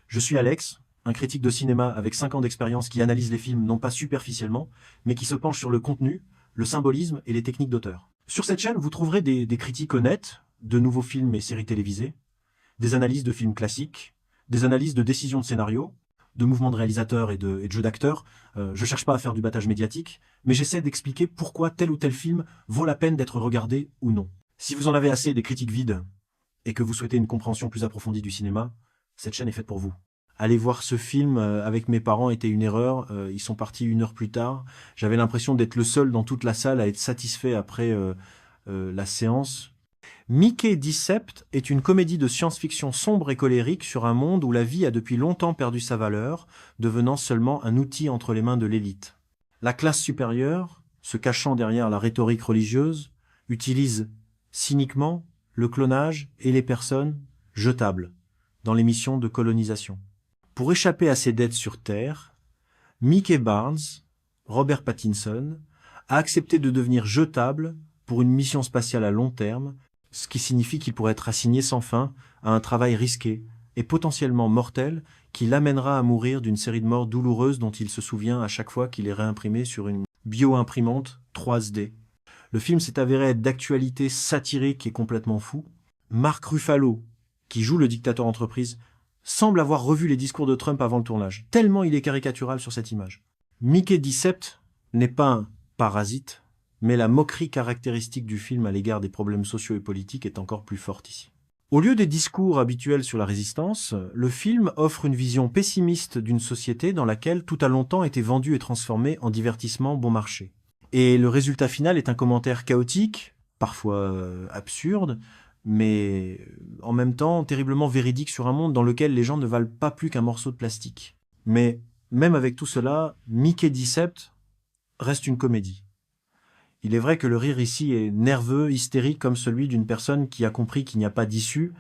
Je suis Alex, un critique de cinéma avec 5 ans d'expérience qui analyse les films non pas superficiellement, mais qui se penche sur le contenu, le symbolisme et les techniques d'auteur. Sur cette chaîne, vous trouverez des critiques honnêtes de nouveaux films et séries télévisées, des analyses de films classiques, des analyses de décisions de scénario, de mouvements de réalisateurs et de jeux d'acteurs. Je cherche pas à faire du battage médiatique, mais j'essaie d'expliquer pourquoi tel ou tel film vaut la peine d'être regardé ou non. Si vous en avez assez des critiques vides et que vous souhaitez une compréhension plus approfondie du cinéma, cette chaîne est faite pour vous. Aller voir ce film avec mes parents était une erreur. Ils sont partis 1 heure plus tard. J'avais l'impression d'être le seul dans toute la salle à être satisfait après la séance. Mickey Decept est une comédie de science-fiction sombre et colérique sur un monde où la vie a depuis longtemps perdu sa valeur, devenant seulement un outil entre les mains de l'élite. La classe supérieure, se cachant derrière la rhétorique religieuse, utilise cyniquement le clonage et les personnes jetables dans les missions de colonisation. Pour échapper à ses dettes sur Terre, Mickey Barnes, Robert Pattinson, a accepté de devenir jetable pour une mission spatiale à long terme, ce qui signifie qu'il pourrait être assigné sans fin à un travail risqué et potentiellement mortel qui l'amènera à mourir d'une série de morts douloureuses dont il se souvient à chaque fois qu'il est réimprimé sur une bio-imprimante 3D. Le film s'est avéré être d'actualité satirique et complètement fou. Mark Ruffalo, qui joue le dictateur entreprise, semble avoir revu les discours de Trump avant le tournage, tellement il est caricatural sur cette image. Mickey Decept n'est pas un parasite, mais la moquerie caractéristique du film à l'égard des problèmes sociaux et politiques est encore plus forte ici. Au lieu des discours habituels sur la résistance, le film offre une vision pessimiste d'une société dans laquelle tout a longtemps été vendu et transformé en divertissement bon marché. Et le résultat final est un commentaire chaotique, parfois absurde, mais en même temps terriblement véridique sur un monde dans lequel les gens ne valent pas plus qu'un morceau de plastique. Mais même avec tout cela, Mickey Decept reste une comédie. Il est vrai que le rire ici est nerveux, hystérique, comme celui d'une personne qui a compris qu'il n'y a pas d'issue.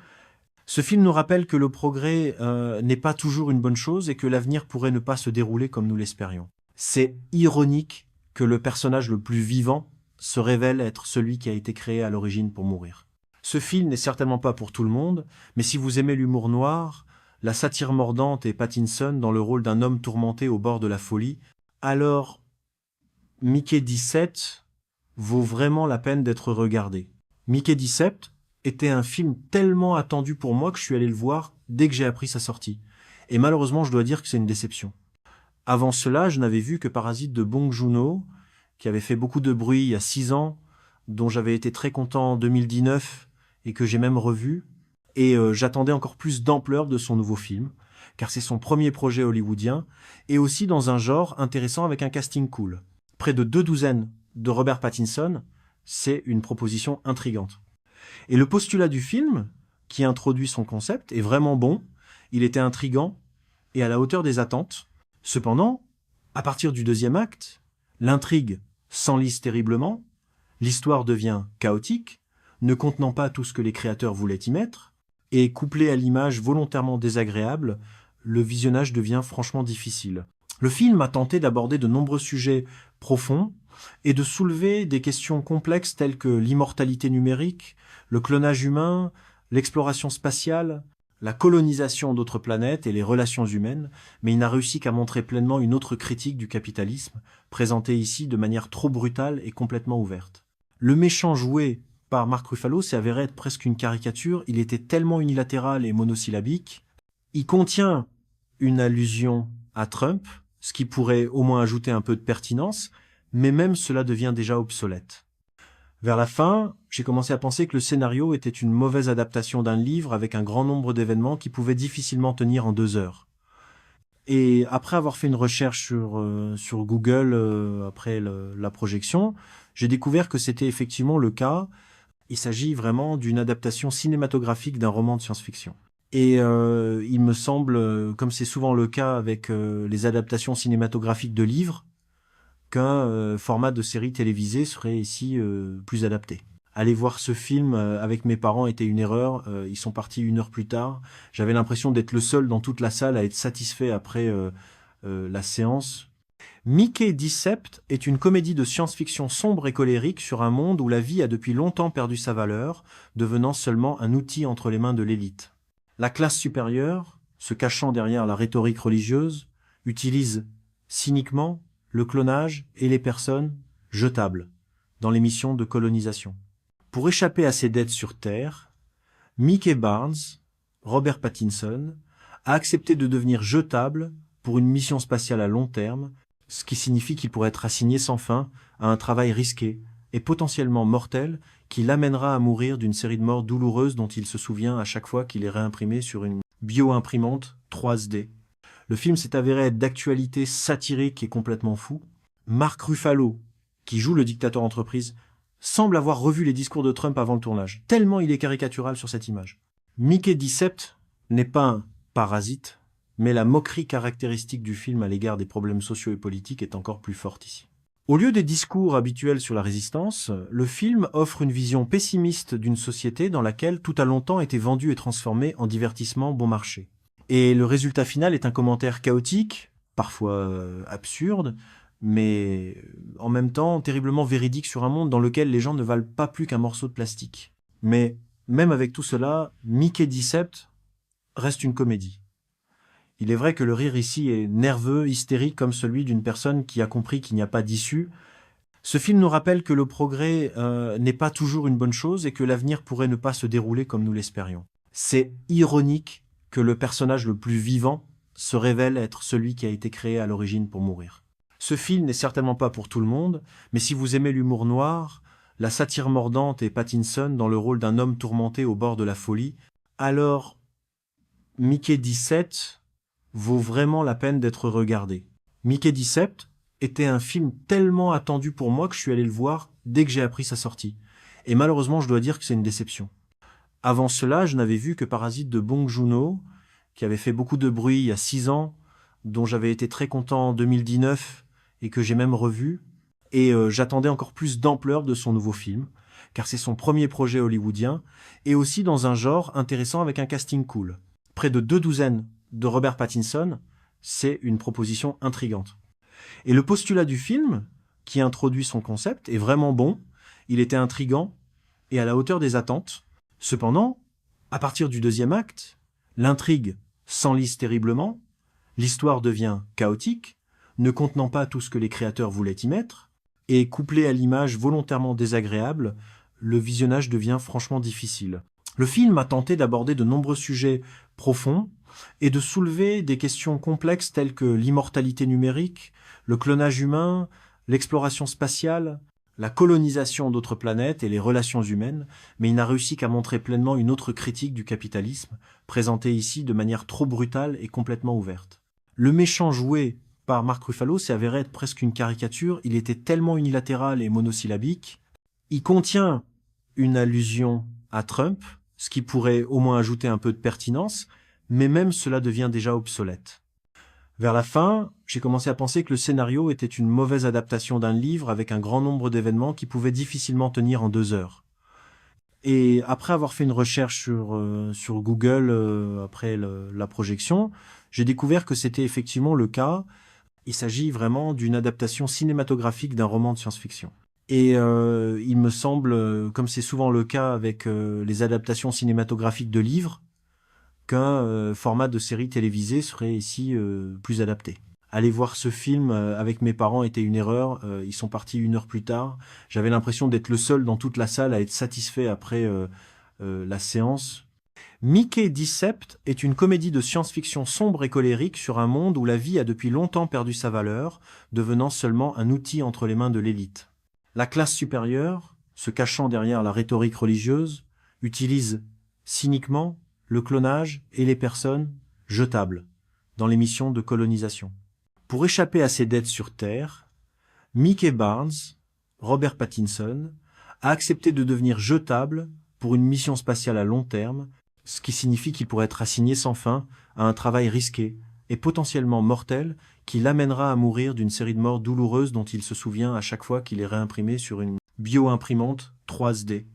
Ce film nous rappelle que le progrès n'est pas toujours une bonne chose et que l'avenir pourrait ne pas se dérouler comme nous l'espérions. C'est ironique que le personnage le plus vivant se révèle être celui qui a été créé à l'origine pour mourir. Ce film n'est certainement pas pour tout le monde, mais si vous aimez l'humour noir, la satire mordante et Pattinson dans le rôle d'un homme tourmenté au bord de la folie, alors Mickey Decept vaut vraiment la peine d'être regardé. Mickey Decept était un film tellement attendu pour moi que je suis allé le voir dès que j'ai appris sa sortie. Et malheureusement, je dois dire que c'est une déception. Avant cela, je n'avais vu que Parasite de Bong Joon-ho, qui avait fait beaucoup de bruit il y a 6 ans, dont j'avais été très content en 2019 et que j'ai même revu. Et j'attendais encore plus d'ampleur de son nouveau film, car c'est son premier projet hollywoodien, et aussi dans un genre intéressant avec un casting cool. Près de 2 douzaines de Robert Pattinson, c'est une proposition intrigante. Et le postulat du film, qui introduit son concept, est vraiment bon. Il était intrigant et à la hauteur des attentes. Cependant, à partir du 2e acte, l'intrigue s'enlise terriblement, l'histoire devient chaotique, ne contenant pas tout ce que les créateurs voulaient y mettre, et couplé à l'image volontairement désagréable, le visionnage devient franchement difficile. Le film a tenté d'aborder de nombreux sujets profonds et de soulever des questions complexes telles que l'immortalité numérique, le clonage humain, l'exploration spatiale, la colonisation d'autres planètes et les relations humaines, mais il n'a réussi qu'à montrer pleinement une autre critique du capitalisme, présentée ici de manière trop brutale et complètement ouverte. Le méchant joué par Mark Ruffalo s'est avéré être presque une caricature, il était tellement unilatéral et monosyllabique. Il contient une allusion à Trump, ce qui pourrait au moins ajouter un peu de pertinence, mais même cela devient déjà obsolète. Vers la fin, j'ai commencé à penser que le scénario était une mauvaise adaptation d'un livre avec un grand nombre d'événements qui pouvaient difficilement tenir en 2 heures. Et après avoir fait une recherche sur Google après la projection, j'ai découvert que c'était effectivement le cas. Il s'agit vraiment d'une adaptation cinématographique d'un roman de science-fiction. Et il me semble, comme c'est souvent le cas avec les adaptations cinématographiques de livres, qu'un format de série télévisée serait ici plus adapté. Aller voir ce film avec mes parents était une erreur. Ils sont partis 1 heure plus tard. J'avais l'impression d'être le seul dans toute la salle à être satisfait après la séance. Mickey Decept est une comédie de science-fiction sombre et colérique sur un monde où la vie a depuis longtemps perdu sa valeur, devenant seulement un outil entre les mains de l'élite. La classe supérieure, se cachant derrière la rhétorique religieuse, utilise cyniquement le clonage et les personnes jetables dans les missions de colonisation. Pour échapper à ses dettes sur Terre, Mickey Barnes, Robert Pattinson, a accepté de devenir jetable pour une mission spatiale à long terme, ce qui signifie qu'il pourrait être assigné sans fin à un travail risqué et potentiellement mortel qui l'amènera à mourir d'une série de morts douloureuses dont il se souvient à chaque fois qu'il est réimprimé sur une bio-imprimante 3D. Le film s'est avéré être d'actualité satirique et complètement fou. Mark Ruffalo, qui joue le dictateur entreprise, semble avoir revu les discours de Trump avant le tournage, tellement il est caricatural sur cette image. Mickey Decept n'est pas un parasite, mais la moquerie caractéristique du film à l'égard des problèmes sociaux et politiques est encore plus forte ici. Au lieu des discours habituels sur la résistance, le film offre une vision pessimiste d'une société dans laquelle tout a longtemps été vendu et transformé en divertissement bon marché. Et le résultat final est un commentaire chaotique, parfois absurde, mais en même temps terriblement véridique sur un monde dans lequel les gens ne valent pas plus qu'un morceau de plastique. Mais même avec tout cela, Mickey Decept reste une comédie. Il est vrai que le rire ici est nerveux, hystérique, comme celui d'une personne qui a compris qu'il n'y a pas d'issue. Ce film nous rappelle que le progrès n'est pas toujours une bonne chose et que l'avenir pourrait ne pas se dérouler comme nous l'espérions. C'est ironique que le personnage le plus vivant se révèle être celui qui a été créé à l'origine pour mourir. Ce film n'est certainement pas pour tout le monde, mais si vous aimez l'humour noir, la satire mordante et Pattinson dans le rôle d'un homme tourmenté au bord de la folie, alors Mickey 17 vaut vraiment la peine d'être regardé. Mickey Decept était un film tellement attendu pour moi que je suis allé le voir dès que j'ai appris sa sortie. Et malheureusement, je dois dire que c'est une déception. Avant cela, je n'avais vu que Parasite de Bong Joon-ho, qui avait fait beaucoup de bruit il y a 6 ans, dont j'avais été très content en 2019 et que j'ai même revu. Et j'attendais encore plus d'ampleur de son nouveau film, car c'est son premier projet hollywoodien, et aussi dans un genre intéressant avec un casting cool. Près de 2 douzaines de Robert Pattinson, c'est une proposition intrigante. Et le postulat du film, qui introduit son concept, est vraiment bon, il était intrigant et à la hauteur des attentes. Cependant, à partir du 2e acte, l'intrigue s'enlise terriblement, l'histoire devient chaotique, ne contenant pas tout ce que les créateurs voulaient y mettre, et couplé à l'image volontairement désagréable, le visionnage devient franchement difficile. Le film a tenté d'aborder de nombreux sujets profonds et de soulever des questions complexes telles que l'immortalité numérique, le clonage humain, l'exploration spatiale, la colonisation d'autres planètes et les relations humaines, mais il n'a réussi qu'à montrer pleinement une autre critique du capitalisme, présentée ici de manière trop brutale et complètement ouverte. Le méchant joué par Mark Ruffalo s'est avéré être presque une caricature, il était tellement unilatéral et monosyllabique. Il contient une allusion à Trump, ce qui pourrait au moins ajouter un peu de pertinence, mais même cela devient déjà obsolète. Vers la fin, j'ai commencé à penser que le scénario était une mauvaise adaptation d'un livre avec un grand nombre d'événements qui pouvaient difficilement tenir en 2 heures. Et après avoir fait une recherche sur Google après la projection, j'ai découvert que c'était effectivement le cas. Il s'agit vraiment d'une adaptation cinématographique d'un roman de science-fiction. Et il me semble, comme c'est souvent le cas avec les adaptations cinématographiques de livres, qu'un format de série télévisée serait ici plus adapté. Aller voir ce film avec mes parents était une erreur. Ils sont partis 1 heure plus tard. J'avais l'impression d'être le seul dans toute la salle à être satisfait après la séance. Mickey Decept est une comédie de science-fiction sombre et colérique sur un monde où la vie a depuis longtemps perdu sa valeur, devenant seulement un outil entre les mains de l'élite. La classe supérieure, se cachant derrière la rhétorique religieuse, utilise cyniquement le clonage et les personnes jetables dans les missions de colonisation. Pour échapper à ses dettes sur Terre, Mickey Barnes, Robert Pattinson, a accepté de devenir jetable pour une mission spatiale à long terme, ce qui signifie qu'il pourrait être assigné sans fin à un travail risqué et potentiellement mortel qui l'amènera à mourir d'une série de morts douloureuses dont il se souvient à chaque fois qu'il est réimprimé sur une bio-imprimante 3D.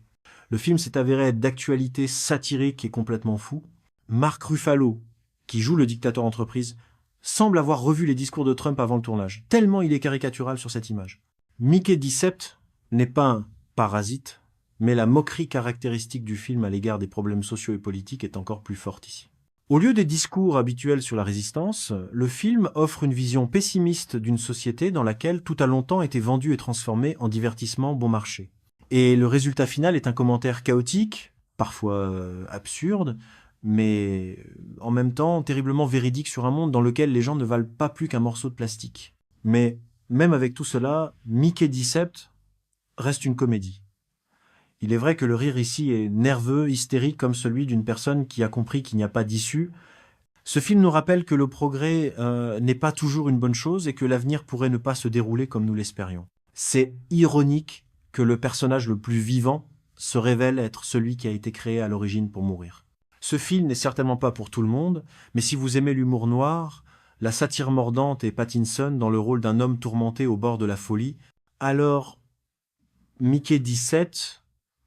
Le film s'est avéré être d'actualité satirique et complètement fou. Mark Ruffalo, qui joue le dictateur entreprise, semble avoir revu les discours de Trump avant le tournage, tellement il est caricatural sur cette image. Mickey Decept n'est pas un parasite, mais la moquerie caractéristique du film à l'égard des problèmes sociaux et politiques est encore plus forte ici. Au lieu des discours habituels sur la résistance, le film offre une vision pessimiste d'une société dans laquelle tout a longtemps été vendu et transformé en divertissement bon marché. Et le résultat final est un commentaire chaotique, parfois absurde, mais en même temps terriblement véridique sur un monde dans lequel les gens ne valent pas plus qu'un morceau de plastique. Mais même avec tout cela, Mickey Decept reste une comédie. Il est vrai que le rire ici est nerveux, hystérique, comme celui d'une personne qui a compris qu'il n'y a pas d'issue. Ce film nous rappelle que le progrès n'est pas toujours une bonne chose et que l'avenir pourrait ne pas se dérouler comme nous l'espérions. C'est ironique que le personnage le plus vivant se révèle être celui qui a été créé à l'origine pour mourir. Ce film n'est certainement pas pour tout le monde, mais si vous aimez l'humour noir, la satire mordante et Pattinson dans le rôle d'un homme tourmenté au bord de la folie, alors Mickey 17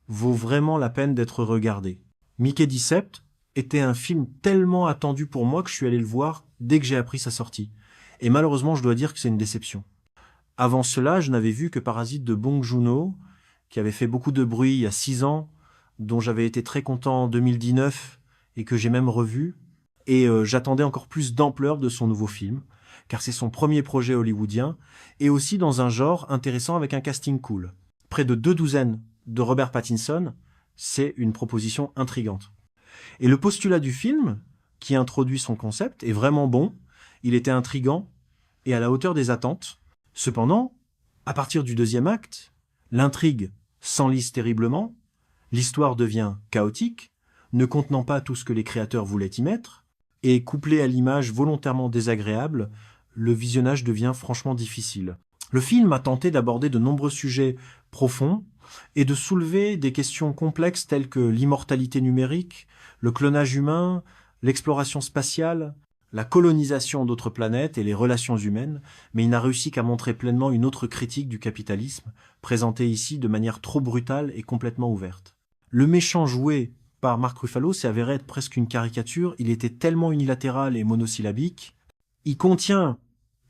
vaut vraiment la peine d'être regardé. Mickey Decept était un film tellement attendu pour moi que je suis allé le voir dès que j'ai appris sa sortie. Et malheureusement, je dois dire que c'est une déception. Avant cela, je n'avais vu que Parasite de Bong Joon-ho, qui avait fait beaucoup de bruit il y a 6 ans, dont j'avais été très content en 2019 et que j'ai même revu. Et j'attendais encore plus d'ampleur de son nouveau film, car c'est son premier projet hollywoodien, et aussi dans un genre intéressant avec un casting cool. Près de 2 douzaines de Robert Pattinson, c'est une proposition intrigante. Et le postulat du film, qui introduit son concept, est vraiment bon, il était intrigant et à la hauteur des attentes. Cependant, à partir du deuxième acte, l'intrigue s'enlise terriblement, l'histoire devient chaotique, ne contenant pas tout ce que les créateurs voulaient y mettre, et couplé à l'image volontairement désagréable, le visionnage devient franchement difficile. Le film a tenté d'aborder de nombreux sujets profonds et de soulever des questions complexes telles que l'immortalité numérique, le clonage humain, l'exploration spatiale, la colonisation d'autres planètes et les relations humaines, mais il n'a réussi qu'à montrer pleinement une autre critique du capitalisme, présentée ici de manière trop brutale et complètement ouverte. Le méchant joué par Mark Ruffalo s'est avéré être presque une caricature, il était tellement unilatéral et monosyllabique. Il contient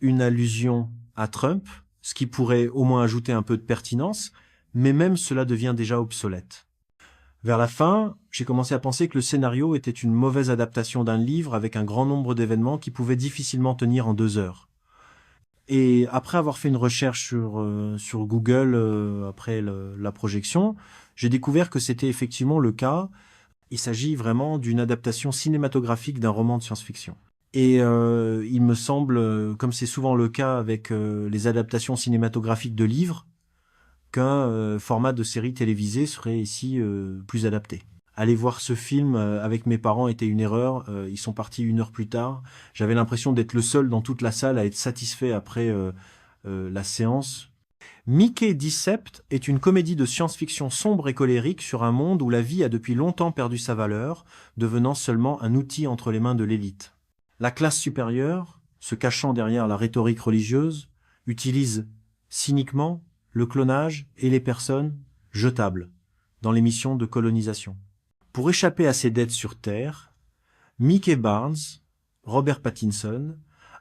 une allusion à Trump, ce qui pourrait au moins ajouter un peu de pertinence, mais même cela devient déjà obsolète. Vers la fin, j'ai commencé à penser que le scénario était une mauvaise adaptation d'un livre avec un grand nombre d'événements qui pouvaient difficilement tenir en 2 heures. Et après avoir fait une recherche sur Google après la projection, j'ai découvert que c'était effectivement le cas. Il s'agit vraiment d'une adaptation cinématographique d'un roman de science-fiction. Et il me semble, comme c'est souvent le cas avec les adaptations cinématographiques de livres, qu'un format de série télévisée serait ici plus adapté. Aller voir ce film avec mes parents était une erreur. Ils sont partis 1 heure plus tard. J'avais l'impression d'être le seul dans toute la salle à être satisfait après la séance. Mickey Decept est une comédie de science-fiction sombre et colérique sur un monde où la vie a depuis longtemps perdu sa valeur, devenant seulement un outil entre les mains de l'élite. La classe supérieure, se cachant derrière la rhétorique religieuse, utilise cyniquement le clonage et les personnes jetables dans les missions de colonisation. Pour échapper à ses dettes sur Terre, Mickey Barnes, Robert Pattinson,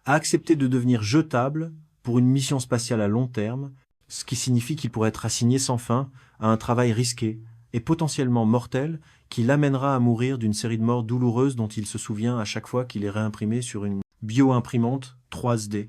a accepté de devenir jetable pour une mission spatiale à long terme, ce qui signifie qu'il pourrait être assigné sans fin à un travail risqué et potentiellement mortel qui l'amènera à mourir d'une série de morts douloureuses dont il se souvient à chaque fois qu'il est réimprimé sur une bio-imprimante 3D.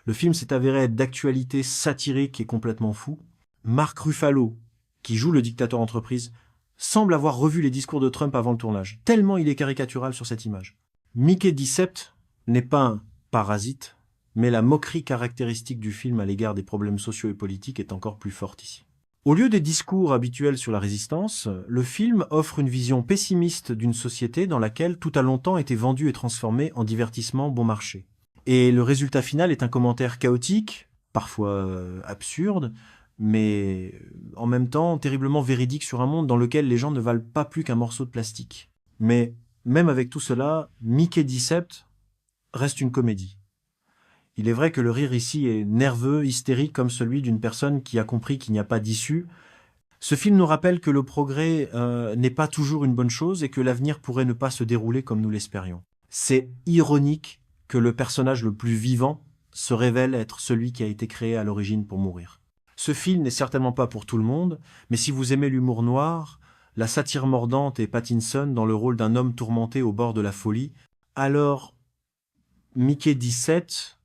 Le film s'est avéré être d'actualité satirique et complètement fou. Mark Ruffalo, qui joue le dictateur entreprise, semble avoir revu les discours de Trump avant le tournage, tellement il est caricatural sur cette image. Mickey Decept n'est pas un parasite, mais la moquerie caractéristique du film à l'égard des problèmes sociaux et politiques est encore plus forte ici. Au lieu des discours habituels sur la résistance, le film offre une vision pessimiste d'une société dans laquelle tout a longtemps été vendu et transformé en divertissement bon marché. Et le résultat final est un commentaire chaotique, parfois absurde, mais en même temps terriblement véridique sur un monde dans lequel les gens ne valent pas plus qu'un morceau de plastique. Mais même avec tout cela, Mickey Decept reste une comédie. Il est vrai que le rire ici est nerveux, hystérique, comme celui d'une personne qui a compris qu'il n'y a pas d'issue. Ce film nous rappelle que le progrès n'est pas toujours une bonne chose et que l'avenir pourrait ne pas se dérouler comme nous l'espérions. C'est ironique que le personnage le plus vivant se révèle être celui qui a été créé à l'origine pour mourir. Ce film n'est certainement pas pour tout le monde, mais si vous aimez l'humour noir, la satire mordante et Pattinson dans le rôle d'un homme tourmenté au bord de la folie, alors Mickey 17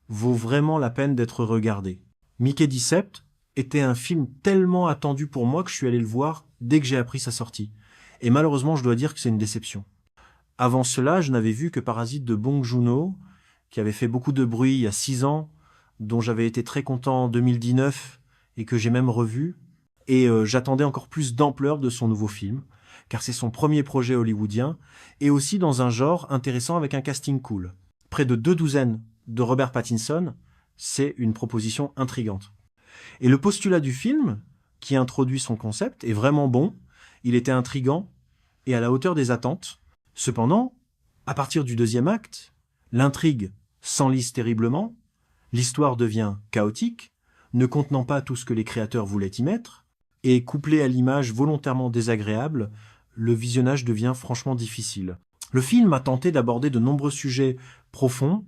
vaut vraiment la peine d'être regardé. Mickey 17 était un film tellement attendu pour moi que je suis allé le voir dès que j'ai appris sa sortie. Et malheureusement, je dois dire que c'est une déception. Avant cela, je n'avais vu que Parasite de Bong Joon-ho, qui avait fait beaucoup de bruit il y a 6 ans, dont j'avais été très content en 2019 et que j'ai même revu. Et j'attendais encore plus d'ampleur de son nouveau film, car c'est son premier projet hollywoodien, et aussi dans un genre intéressant avec un casting cool. Près de 2 douzaines de Robert Pattinson, c'est une proposition intrigante. Et le postulat du film, qui introduit son concept, est vraiment bon, il était intrigant et à la hauteur des attentes. Cependant, à partir du deuxième acte, l'intrigue s'enlise terriblement, l'histoire devient chaotique, ne contenant pas tout ce que les créateurs voulaient y mettre, et couplé à l'image volontairement désagréable, le visionnage devient franchement difficile. Le film a tenté d'aborder de nombreux sujets profonds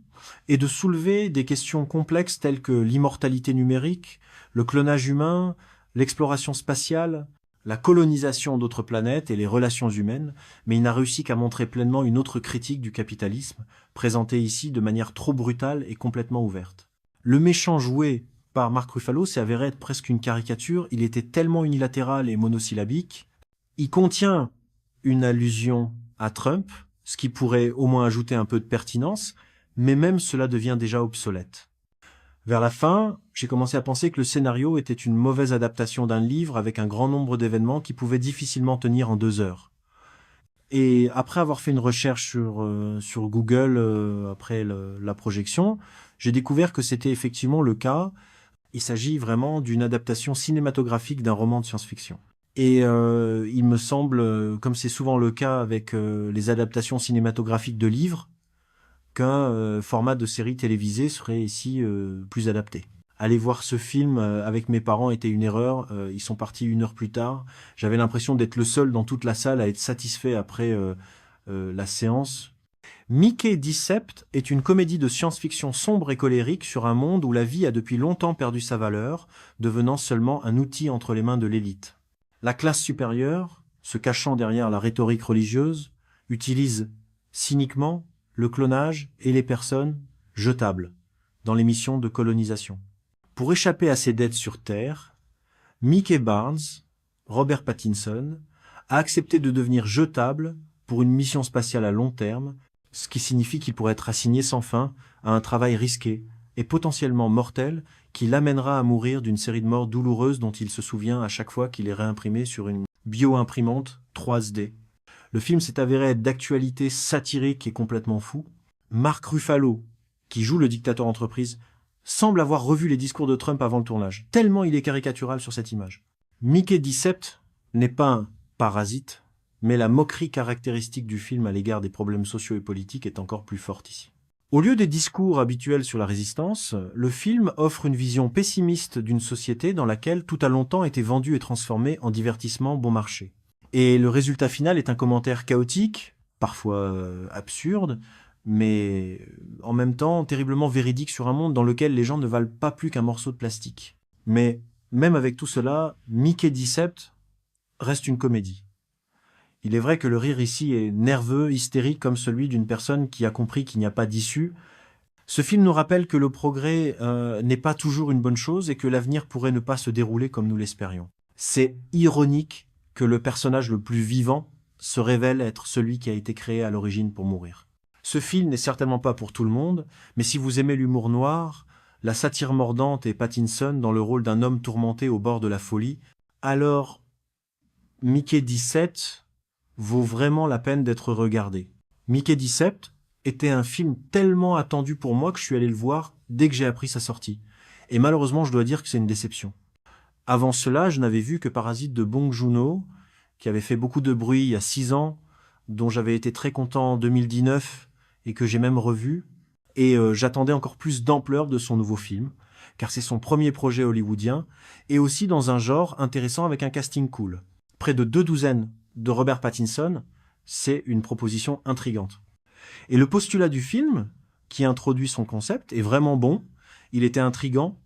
et de soulever des questions complexes telles que l'immortalité numérique, le clonage humain, l'exploration spatiale, la colonisation d'autres planètes et les relations humaines, mais il n'a réussi qu'à montrer pleinement une autre critique du capitalisme, présentée ici de manière trop brutale et complètement ouverte. Le méchant joué par Mark Ruffalo s'est avéré être presque une caricature, il était tellement unilatéral et monosyllabique. Il contient une allusion à Trump, ce qui pourrait au moins ajouter un peu de pertinence, mais même cela devient déjà obsolète. Vers la fin, j'ai commencé à penser que le scénario était une mauvaise adaptation d'un livre avec un grand nombre d'événements qui pouvaient difficilement tenir en 2 heures. Et après avoir fait une recherche sur Google après la projection, j'ai découvert que c'était effectivement le cas. Il s'agit vraiment d'une adaptation cinématographique d'un roman de science-fiction. Et il me semble, comme c'est souvent le cas avec les adaptations cinématographiques de livres, qu'un format de série télévisée serait ici plus adapté. Aller voir ce film avec mes parents était une erreur. Ils sont partis 1 heure plus tard. J'avais l'impression d'être le seul dans toute la salle à être satisfait après la séance. Mickey Decept est une comédie de science-fiction sombre et colérique sur un monde où la vie a depuis longtemps perdu sa valeur, devenant seulement un outil entre les mains de l'élite. La classe supérieure, se cachant derrière la rhétorique religieuse, utilise cyniquement le clonage et les personnes jetables dans les missions de colonisation. Pour échapper à ses dettes sur Terre, Mickey Barnes, Robert Pattinson, a accepté de devenir jetable pour une mission spatiale à long terme, ce qui signifie qu'il pourrait être assigné sans fin à un travail risqué et potentiellement mortel qui l'amènera à mourir d'une série de morts douloureuses dont il se souvient à chaque fois qu'il est réimprimé sur une bio-imprimante 3D. Le film s'est avéré être d'actualité satirique et complètement fou. Mark Ruffalo, qui joue le dictateur entreprise, semble avoir revu les discours de Trump avant le tournage, tellement il est caricatural sur cette image. Mickey 17 n'est pas un parasite, mais la moquerie caractéristique du film à l'égard des problèmes sociaux et politiques est encore plus forte ici. Au lieu des discours habituels sur la résistance, le film offre une vision pessimiste d'une société dans laquelle tout a longtemps été vendu et transformé en divertissement bon marché. Et le résultat final est un commentaire chaotique, parfois absurde, mais en même temps terriblement véridique sur un monde dans lequel les gens ne valent pas plus qu'un morceau de plastique. Mais même avec tout cela, Mickey 17 reste une comédie. Il est vrai que le rire ici est nerveux, hystérique, comme celui d'une personne qui a compris qu'il n'y a pas d'issue. Ce film nous rappelle que le progrès n'est pas toujours une bonne chose et que l'avenir pourrait ne pas se dérouler comme nous l'espérions. C'est ironique que le personnage le plus vivant se révèle être celui qui a été créé à l'origine pour mourir. Ce film n'est certainement pas pour tout le monde, mais si vous aimez l'humour noir, la satire mordante et Pattinson dans le rôle d'un homme tourmenté au bord de la folie, alors Mickey 17 vaut vraiment la peine d'être regardé. Mickey 17 était un film tellement attendu pour moi que je suis allé le voir dès que j'ai appris sa sortie. Et malheureusement, je dois dire que c'est une déception. Avant cela, je n'avais vu que Parasite de Bong Joon-ho, qui avait fait beaucoup de bruit il y a 6 ans, dont j'avais été très content en 2019 et que j'ai même revu. Et j'attendais encore plus d'ampleur de son nouveau film, car c'est son premier projet hollywoodien, et aussi dans un genre intéressant avec un casting cool. Près de 2 douzaines de Robert Pattinson, c'est une proposition intrigante. Et le postulat du film, qui introduit son concept, est vraiment bon, il était intrigant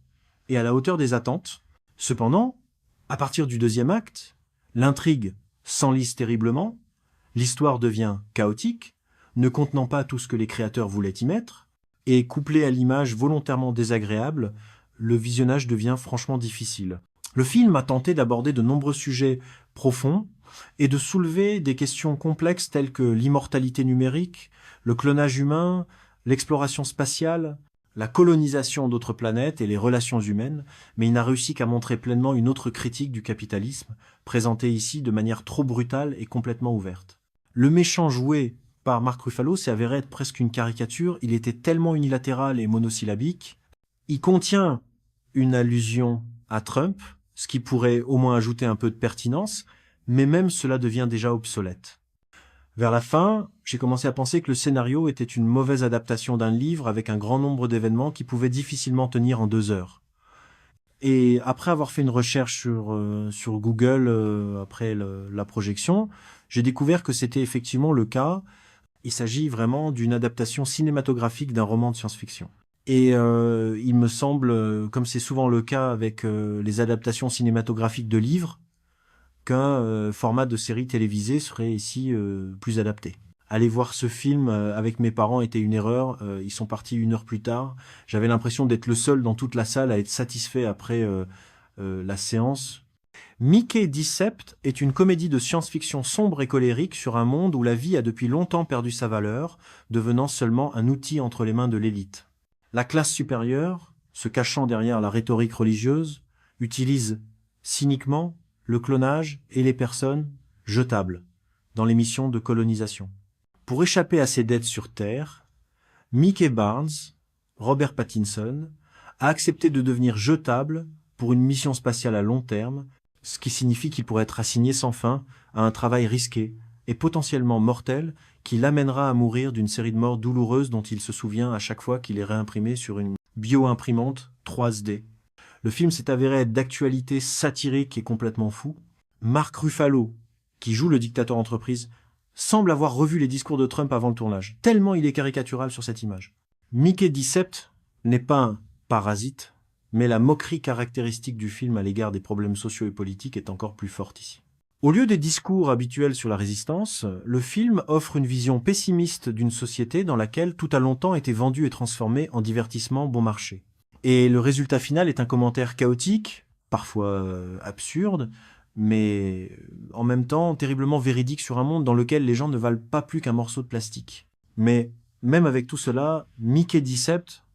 et à la hauteur des attentes. Cependant, à partir du deuxième acte, l'intrigue s'enlise terriblement, l'histoire devient chaotique, ne contenant pas tout ce que les créateurs voulaient y mettre, et couplé à l'image volontairement désagréable, le visionnage devient franchement difficile. Le film a tenté d'aborder de nombreux sujets profonds et de soulever des questions complexes telles que l'immortalité numérique, le clonage humain, l'exploration spatiale, la colonisation d'autres planètes et les relations humaines, mais il n'a réussi qu'à montrer pleinement une autre critique du capitalisme, présentée ici de manière trop brutale et complètement ouverte. Le méchant joué par Mark Ruffalo s'est avéré être presque une caricature, il était tellement unilatéral et monosyllabique. Il contient une allusion à Trump, ce qui pourrait au moins ajouter un peu de pertinence, mais même cela devient déjà obsolète. Vers la fin, j'ai commencé à penser que le scénario était une mauvaise adaptation d'un livre avec un grand nombre d'événements qui pouvaient difficilement tenir en 2 heures. Et après avoir fait une recherche sur Google après la projection, j'ai découvert que c'était effectivement le cas. Il s'agit vraiment d'une adaptation cinématographique d'un roman de science-fiction. Et il me semble, comme c'est souvent le cas avec les adaptations cinématographiques de livres, qu'un format de série télévisée serait ici plus adapté. Aller voir ce film avec mes parents était une erreur. Ils sont partis 1 heure plus tard. J'avais l'impression d'être le seul dans toute la salle à être satisfait après la séance. Mickey Decept est une comédie de science-fiction sombre et colérique sur un monde où la vie a depuis longtemps perdu sa valeur, devenant seulement un outil entre les mains de l'élite. La classe supérieure, se cachant derrière la rhétorique religieuse, utilise cyniquement le clonage et les personnes jetables dans les missions de colonisation. Pour échapper à ses dettes sur Terre, Mickey Barnes, Robert Pattinson, a accepté de devenir jetable pour une mission spatiale à long terme, ce qui signifie qu'il pourrait être assigné sans fin à un travail risqué et potentiellement mortel qui l'amènera à mourir d'une série de morts douloureuses dont il se souvient à chaque fois qu'il est réimprimé sur une bio-imprimante 3D. Le film s'est avéré être d'actualité satirique et complètement fou. Mark Ruffalo, qui joue le dictateur entreprise, semble avoir revu les discours de Trump avant le tournage, tellement il est caricatural sur cette image. Mickey Decept n'est pas un parasite, mais la moquerie caractéristique du film à l'égard des problèmes sociaux et politiques est encore plus forte ici. Au lieu des discours habituels sur la résistance, le film offre une vision pessimiste d'une société dans laquelle tout a longtemps été vendu et transformé en divertissement bon marché. Et le résultat final est un commentaire chaotique, parfois absurde, mais en même temps terriblement véridique sur un monde dans lequel les gens ne valent pas plus qu'un morceau de plastique. Mais même avec tout cela, Mickey Decept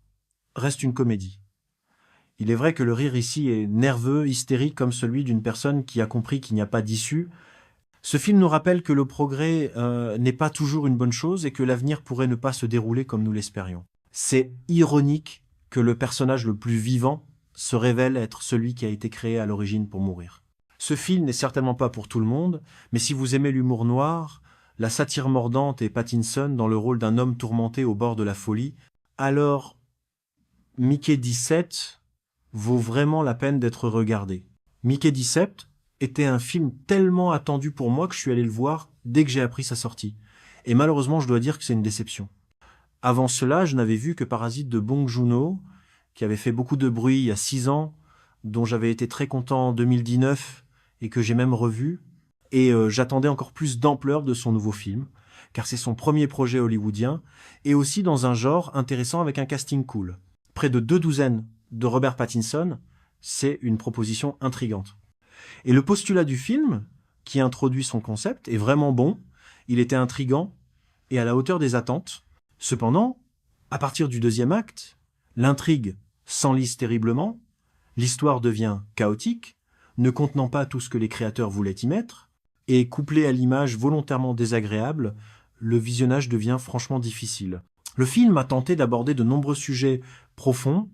reste une comédie. Il est vrai que le rire ici est nerveux, hystérique, comme celui d'une personne qui a compris qu'il n'y a pas d'issue. Ce film nous rappelle que le progrès n'est pas toujours une bonne chose et que l'avenir pourrait ne pas se dérouler comme nous l'espérions. C'est ironique que le personnage le plus vivant se révèle être celui qui a été créé à l'origine pour mourir. Ce film n'est certainement pas pour tout le monde, mais si vous aimez l'humour noir, la satire mordante et Pattinson dans le rôle d'un homme tourmenté au bord de la folie, alors Mickey 17 vaut vraiment la peine d'être regardé. Mickey Decept était un film tellement attendu pour moi que je suis allé le voir dès que j'ai appris sa sortie. Et malheureusement, je dois dire que c'est une déception. Avant cela, je n'avais vu que Parasite de Bong Joon-ho, qui avait fait beaucoup de bruit il y a 6 ans, dont j'avais été très content en 2019 et que j'ai même revu. Et j'attendais encore plus d'ampleur de son nouveau film, car c'est son premier projet hollywoodien, et aussi dans un genre intéressant avec un casting cool. Près de 2 douzaines de Robert Pattinson, c'est une proposition intrigante. Et le postulat du film, qui introduit son concept, est vraiment bon, il était intrigant et à la hauteur des attentes. Cependant, à partir du 2e acte, l'intrigue s'enlise terriblement, l'histoire devient chaotique, ne contenant pas tout ce que les créateurs voulaient y mettre, et couplé à l'image volontairement désagréable, le visionnage devient franchement difficile. Le film a tenté d'aborder de nombreux sujets profonds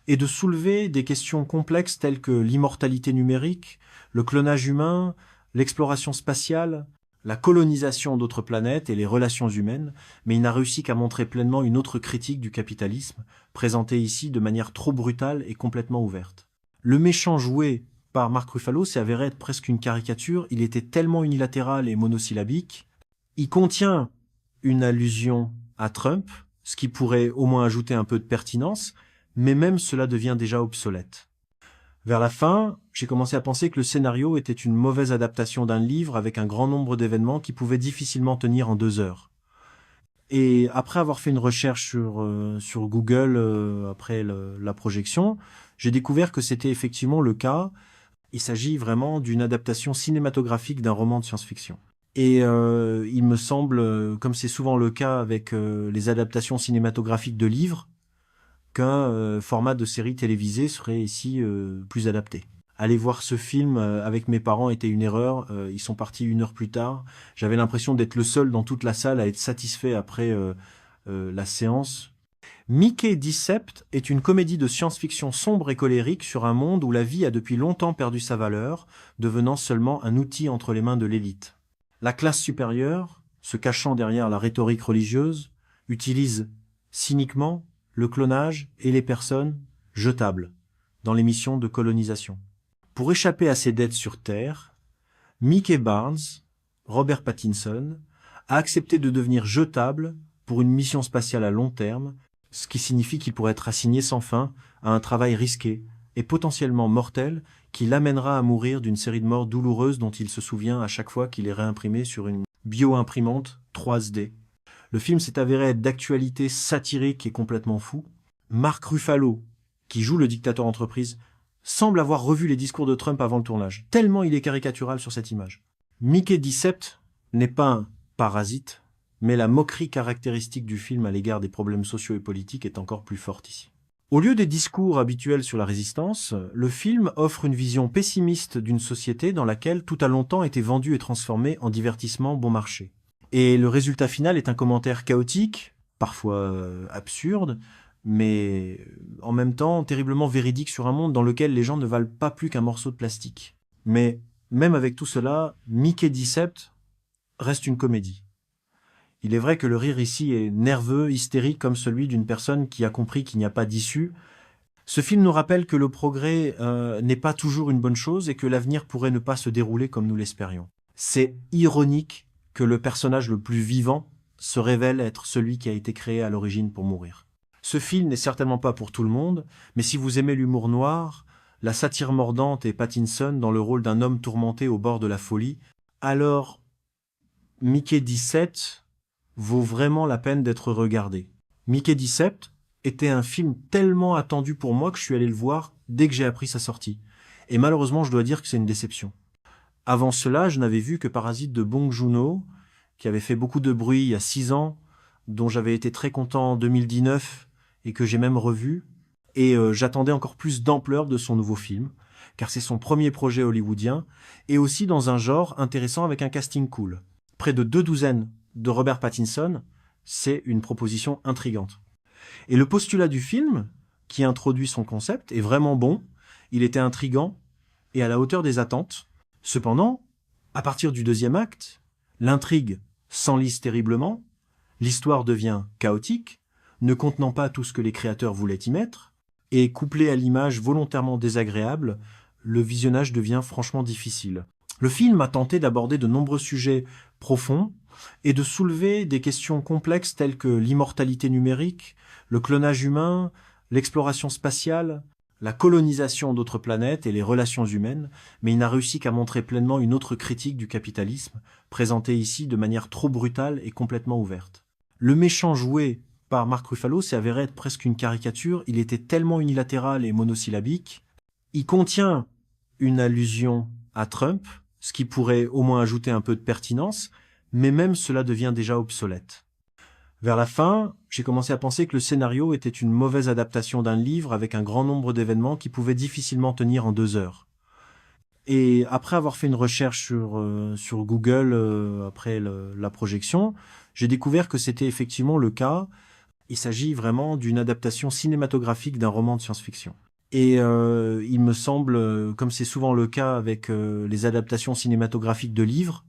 et de soulever des questions complexes telles que l'immortalité numérique, le clonage humain, l'exploration spatiale, la colonisation d'autres planètes et les relations humaines, mais il n'a réussi qu'à montrer pleinement une autre critique du capitalisme, présentée ici de manière trop brutale et complètement ouverte. Le méchant joué par Mark Ruffalo s'est avéré être presque une caricature, il était tellement unilatéral et monosyllabique. Il contient une allusion à Trump, ce qui pourrait au moins ajouter un peu de pertinence, mais même cela devient déjà obsolète. Vers la fin, j'ai commencé à penser que le scénario était une mauvaise adaptation d'un livre avec un grand nombre d'événements qui pouvaient difficilement tenir en 2 heures. Et après avoir fait une recherche sur Google après la projection, j'ai découvert que c'était effectivement le cas. Il s'agit vraiment d'une adaptation cinématographique d'un roman de science-fiction. Et il me semble, comme c'est souvent le cas avec les adaptations cinématographiques de livres, qu'un format de série télévisée serait ici plus adapté. Aller voir ce film avec mes parents était une erreur. Ils sont partis 1 heure plus tard. J'avais l'impression d'être le seul dans toute la salle à être satisfait après la séance. Mickey Decept est une comédie de science-fiction sombre et colérique sur un monde où la vie a depuis longtemps perdu sa valeur, devenant seulement un outil entre les mains de l'élite. La classe supérieure, se cachant derrière la rhétorique religieuse, utilise cyniquement le clonage et les personnes jetables dans les missions de colonisation. Pour échapper à ses dettes sur Terre, Mickey Barnes, Robert Pattinson, a accepté de devenir jetable pour une mission spatiale à long terme, ce qui signifie qu'il pourrait être assigné sans fin à un travail risqué et potentiellement mortel qui l'amènera à mourir d'une série de morts douloureuses dont il se souvient à chaque fois qu'il est réimprimé sur une bio-imprimante 3D. Le film s'est avéré être d'actualité satirique et complètement fou. Mark Ruffalo, qui joue le dictateur entreprise, semble avoir revu les discours de Trump avant le tournage, tellement il est caricatural sur cette image. Mickey Decept n'est pas un parasite, mais la moquerie caractéristique du film à l'égard des problèmes sociaux et politiques est encore plus forte ici. Au lieu des discours habituels sur la résistance, le film offre une vision pessimiste d'une société dans laquelle tout a longtemps été vendu et transformé en divertissement bon marché. Et le résultat final est un commentaire chaotique, parfois absurde, mais en même temps terriblement véridique sur un monde dans lequel les gens ne valent pas plus qu'un morceau de plastique. Mais même avec tout cela, Mickey Decept reste une comédie. Il est vrai que le rire ici est nerveux, hystérique, comme celui d'une personne qui a compris qu'il n'y a pas d'issue. Ce film nous rappelle que le progrès n'est pas toujours une bonne chose et que l'avenir pourrait ne pas se dérouler comme nous l'espérions. C'est ironique que le personnage le plus vivant se révèle être celui qui a été créé à l'origine pour mourir. Ce film n'est certainement pas pour tout le monde, mais si vous aimez l'humour noir, la satire mordante et Pattinson dans le rôle d'un homme tourmenté au bord de la folie, alors Mickey 17 vaut vraiment la peine d'être regardé. Mickey Decept était un film tellement attendu pour moi que je suis allé le voir dès que j'ai appris sa sortie. Et malheureusement, je dois dire que c'est une déception. Avant cela, je n'avais vu que Parasite de Bong Joon-ho, qui avait fait beaucoup de bruit il y a 6 ans, dont j'avais été très content en 2019 et que j'ai même revu. Et j'attendais encore plus d'ampleur de son nouveau film, car c'est son premier projet hollywoodien, et aussi dans un genre intéressant avec un casting cool. Près de 2 douzaines de Robert Pattinson, c'est une proposition intrigante. Et le postulat du film, qui introduit son concept, est vraiment bon. Il était intrigant et à la hauteur des attentes. Cependant, à partir du 2e acte, l'intrigue s'enlise terriblement, l'histoire devient chaotique, ne contenant pas tout ce que les créateurs voulaient y mettre, et couplé à l'image volontairement désagréable, le visionnage devient franchement difficile. Le film a tenté d'aborder de nombreux sujets profonds et de soulever des questions complexes telles que l'immortalité numérique, le clonage humain, l'exploration spatiale, la colonisation d'autres planètes et les relations humaines, mais il n'a réussi qu'à montrer pleinement une autre critique du capitalisme, présentée ici de manière trop brutale et complètement ouverte. Le méchant joué par Mark Ruffalo s'est avéré être presque une caricature, il était tellement unilatéral et monosyllabique. Il contient une allusion à Trump, ce qui pourrait au moins ajouter un peu de pertinence, mais même cela devient déjà obsolète. Vers la fin, j'ai commencé à penser que le scénario était une mauvaise adaptation d'un livre avec un grand nombre d'événements qui pouvaient difficilement tenir en 2 heures. Et après avoir fait une recherche sur Google après la projection, j'ai découvert que c'était effectivement le cas. Il s'agit vraiment d'une adaptation cinématographique d'un roman de science-fiction. Et il me semble, comme c'est souvent le cas avec les adaptations cinématographiques de livres,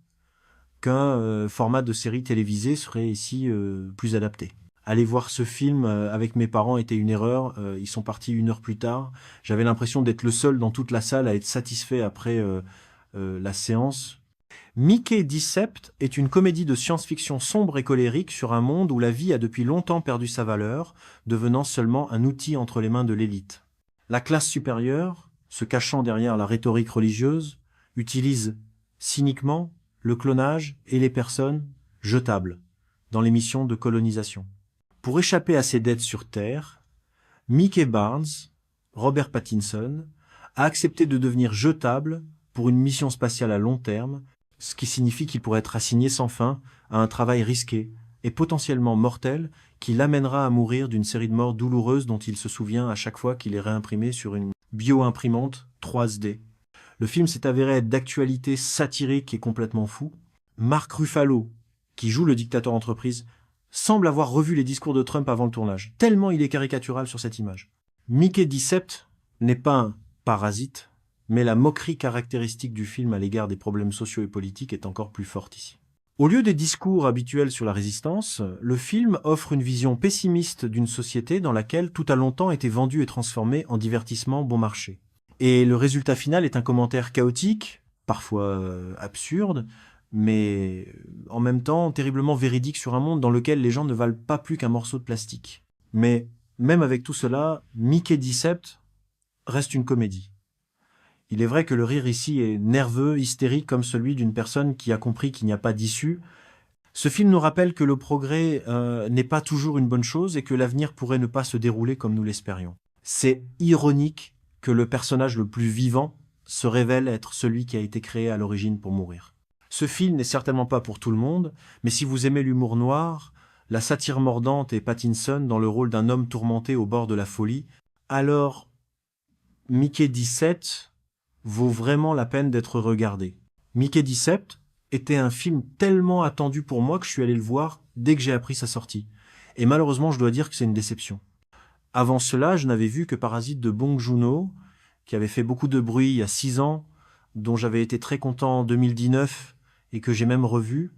qu'un format de série télévisée serait ici plus adapté. Aller voir ce film avec mes parents était une erreur. Ils sont partis 1 heure plus tard. J'avais l'impression d'être le seul dans toute la salle à être satisfait après la séance. Mickey Decept est une comédie de science-fiction sombre et colérique sur un monde où la vie a depuis longtemps perdu sa valeur, devenant seulement un outil entre les mains de l'élite. La classe supérieure, se cachant derrière la rhétorique religieuse, utilise cyniquement le clonage et les personnes jetables dans l'émission de colonisation. Pour échapper à ses dettes sur Terre, Mickey Barnes, Robert Pattinson, a accepté de devenir jetable pour une mission spatiale à long terme, ce qui signifie qu'il pourrait être assigné sans fin à un travail risqué et potentiellement mortel qui l'amènera à mourir d'une série de morts douloureuses dont il se souvient à chaque fois qu'il est réimprimé sur une bio-imprimante 3D. Le film s'est avéré être d'actualité satirique et complètement fou. Mark Ruffalo, qui joue le dictateur entreprise, semble avoir revu les discours de Trump avant le tournage, tellement il est caricatural sur cette image. Mickey Decept n'est pas un parasite, mais la moquerie caractéristique du film à l'égard des problèmes sociaux et politiques est encore plus forte ici. Au lieu des discours habituels sur la résistance, le film offre une vision pessimiste d'une société dans laquelle tout a longtemps été vendu et transformé en divertissement bon marché. Et le résultat final est un commentaire chaotique, parfois absurde, mais en même temps terriblement véridique sur un monde dans lequel les gens ne valent pas plus qu'un morceau de plastique. Mais même avec tout cela, Mickey Decept reste une comédie. Il est vrai que le rire ici est nerveux, hystérique, comme celui d'une personne qui a compris qu'il n'y a pas d'issue. Ce film nous rappelle que le progrès n'est pas toujours une bonne chose et que l'avenir pourrait ne pas se dérouler comme nous l'espérions. C'est ironique que le personnage le plus vivant se révèle être celui qui a été créé à l'origine pour mourir. Ce film n'est certainement pas pour tout le monde, mais si vous aimez l'humour noir, la satire mordante et Pattinson dans le rôle d'un homme tourmenté au bord de la folie, alors Mickey 17 vaut vraiment la peine d'être regardé. Mickey Decept était un film tellement attendu pour moi que je suis allé le voir dès que j'ai appris sa sortie. Et malheureusement, je dois dire que c'est une déception. Avant cela, je n'avais vu que Parasite de Bong Joon-ho, qui avait fait beaucoup de bruit il y a 6 ans, dont j'avais été très content en 2019 et que j'ai même revu.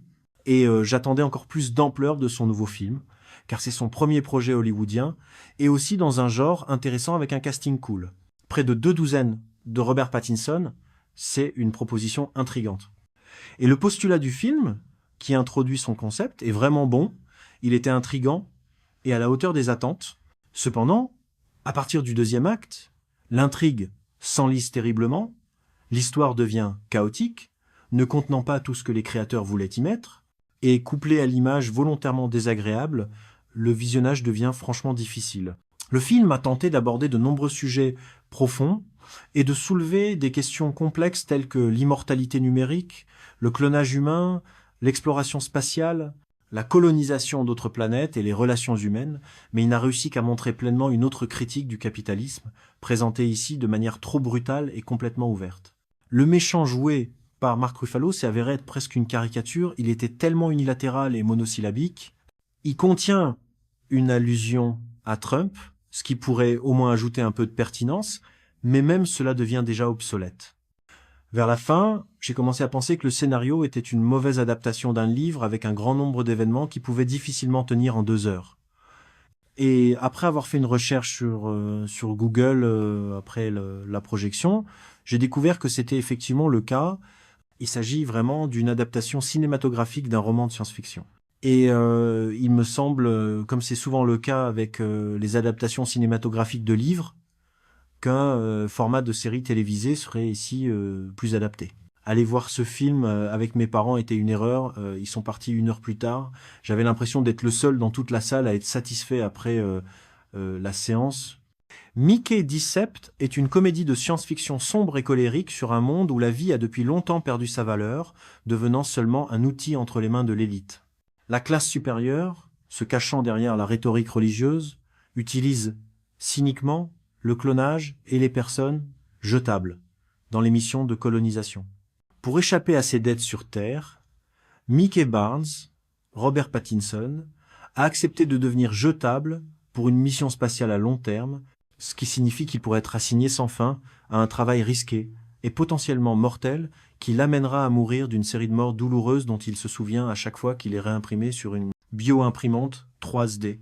Et j'attendais encore plus d'ampleur de son nouveau film, car c'est son premier projet hollywoodien, et aussi dans un genre intéressant avec un casting cool. Près de 2 douzaines de Robert Pattinson, c'est une proposition intrigante. Et le postulat du film, qui introduit son concept, est vraiment bon, il était intrigant et à la hauteur des attentes. Cependant, à partir du 2e acte, l'intrigue s'enlise terriblement, l'histoire devient chaotique, ne contenant pas tout ce que les créateurs voulaient y mettre, et couplé à l'image volontairement désagréable, le visionnage devient franchement difficile. Le film a tenté d'aborder de nombreux sujets profonds et de soulever des questions complexes telles que l'immortalité numérique, le clonage humain, l'exploration spatiale, la colonisation d'autres planètes et les relations humaines, mais il n'a réussi qu'à montrer pleinement une autre critique du capitalisme, présentée ici de manière trop brutale et complètement ouverte. Le méchant joué par Mark Ruffalo s'est avéré être presque une caricature, il était tellement unilatéral et monosyllabique. Il contient une allusion à Trump, ce qui pourrait au moins ajouter un peu de pertinence, mais même cela devient déjà obsolète. Vers la fin, j'ai commencé à penser que le scénario était une mauvaise adaptation d'un livre avec un grand nombre d'événements qui pouvaient difficilement tenir en 2 heures. Et après avoir fait une recherche sur Google après la projection, j'ai découvert que c'était effectivement le cas. Il s'agit vraiment d'une adaptation cinématographique d'un roman de science-fiction. Et il me semble, comme c'est souvent le cas avec les adaptations cinématographiques de livres, qu'un format de série télévisée serait ici plus adapté. Aller voir ce film avec mes parents était une erreur. Ils sont partis 1 heure plus tard. J'avais l'impression d'être le seul dans toute la salle à être satisfait après la séance. Mickey Decept est une comédie de science-fiction sombre et colérique sur un monde où la vie a depuis longtemps perdu sa valeur, devenant seulement un outil entre les mains de l'élite. La classe supérieure, se cachant derrière la rhétorique religieuse, utilise cyniquement le clonage et les personnes jetables dans l'émission de colonisation. Pour échapper à ses dettes sur Terre, Mickey Barnes, Robert Pattinson, a accepté de devenir jetable pour une mission spatiale à long terme, ce qui signifie qu'il pourrait être assigné sans fin à un travail risqué et potentiellement mortel qui l'amènera à mourir d'une série de morts douloureuses dont il se souvient à chaque fois qu'il est réimprimé sur une bio-imprimante 3D.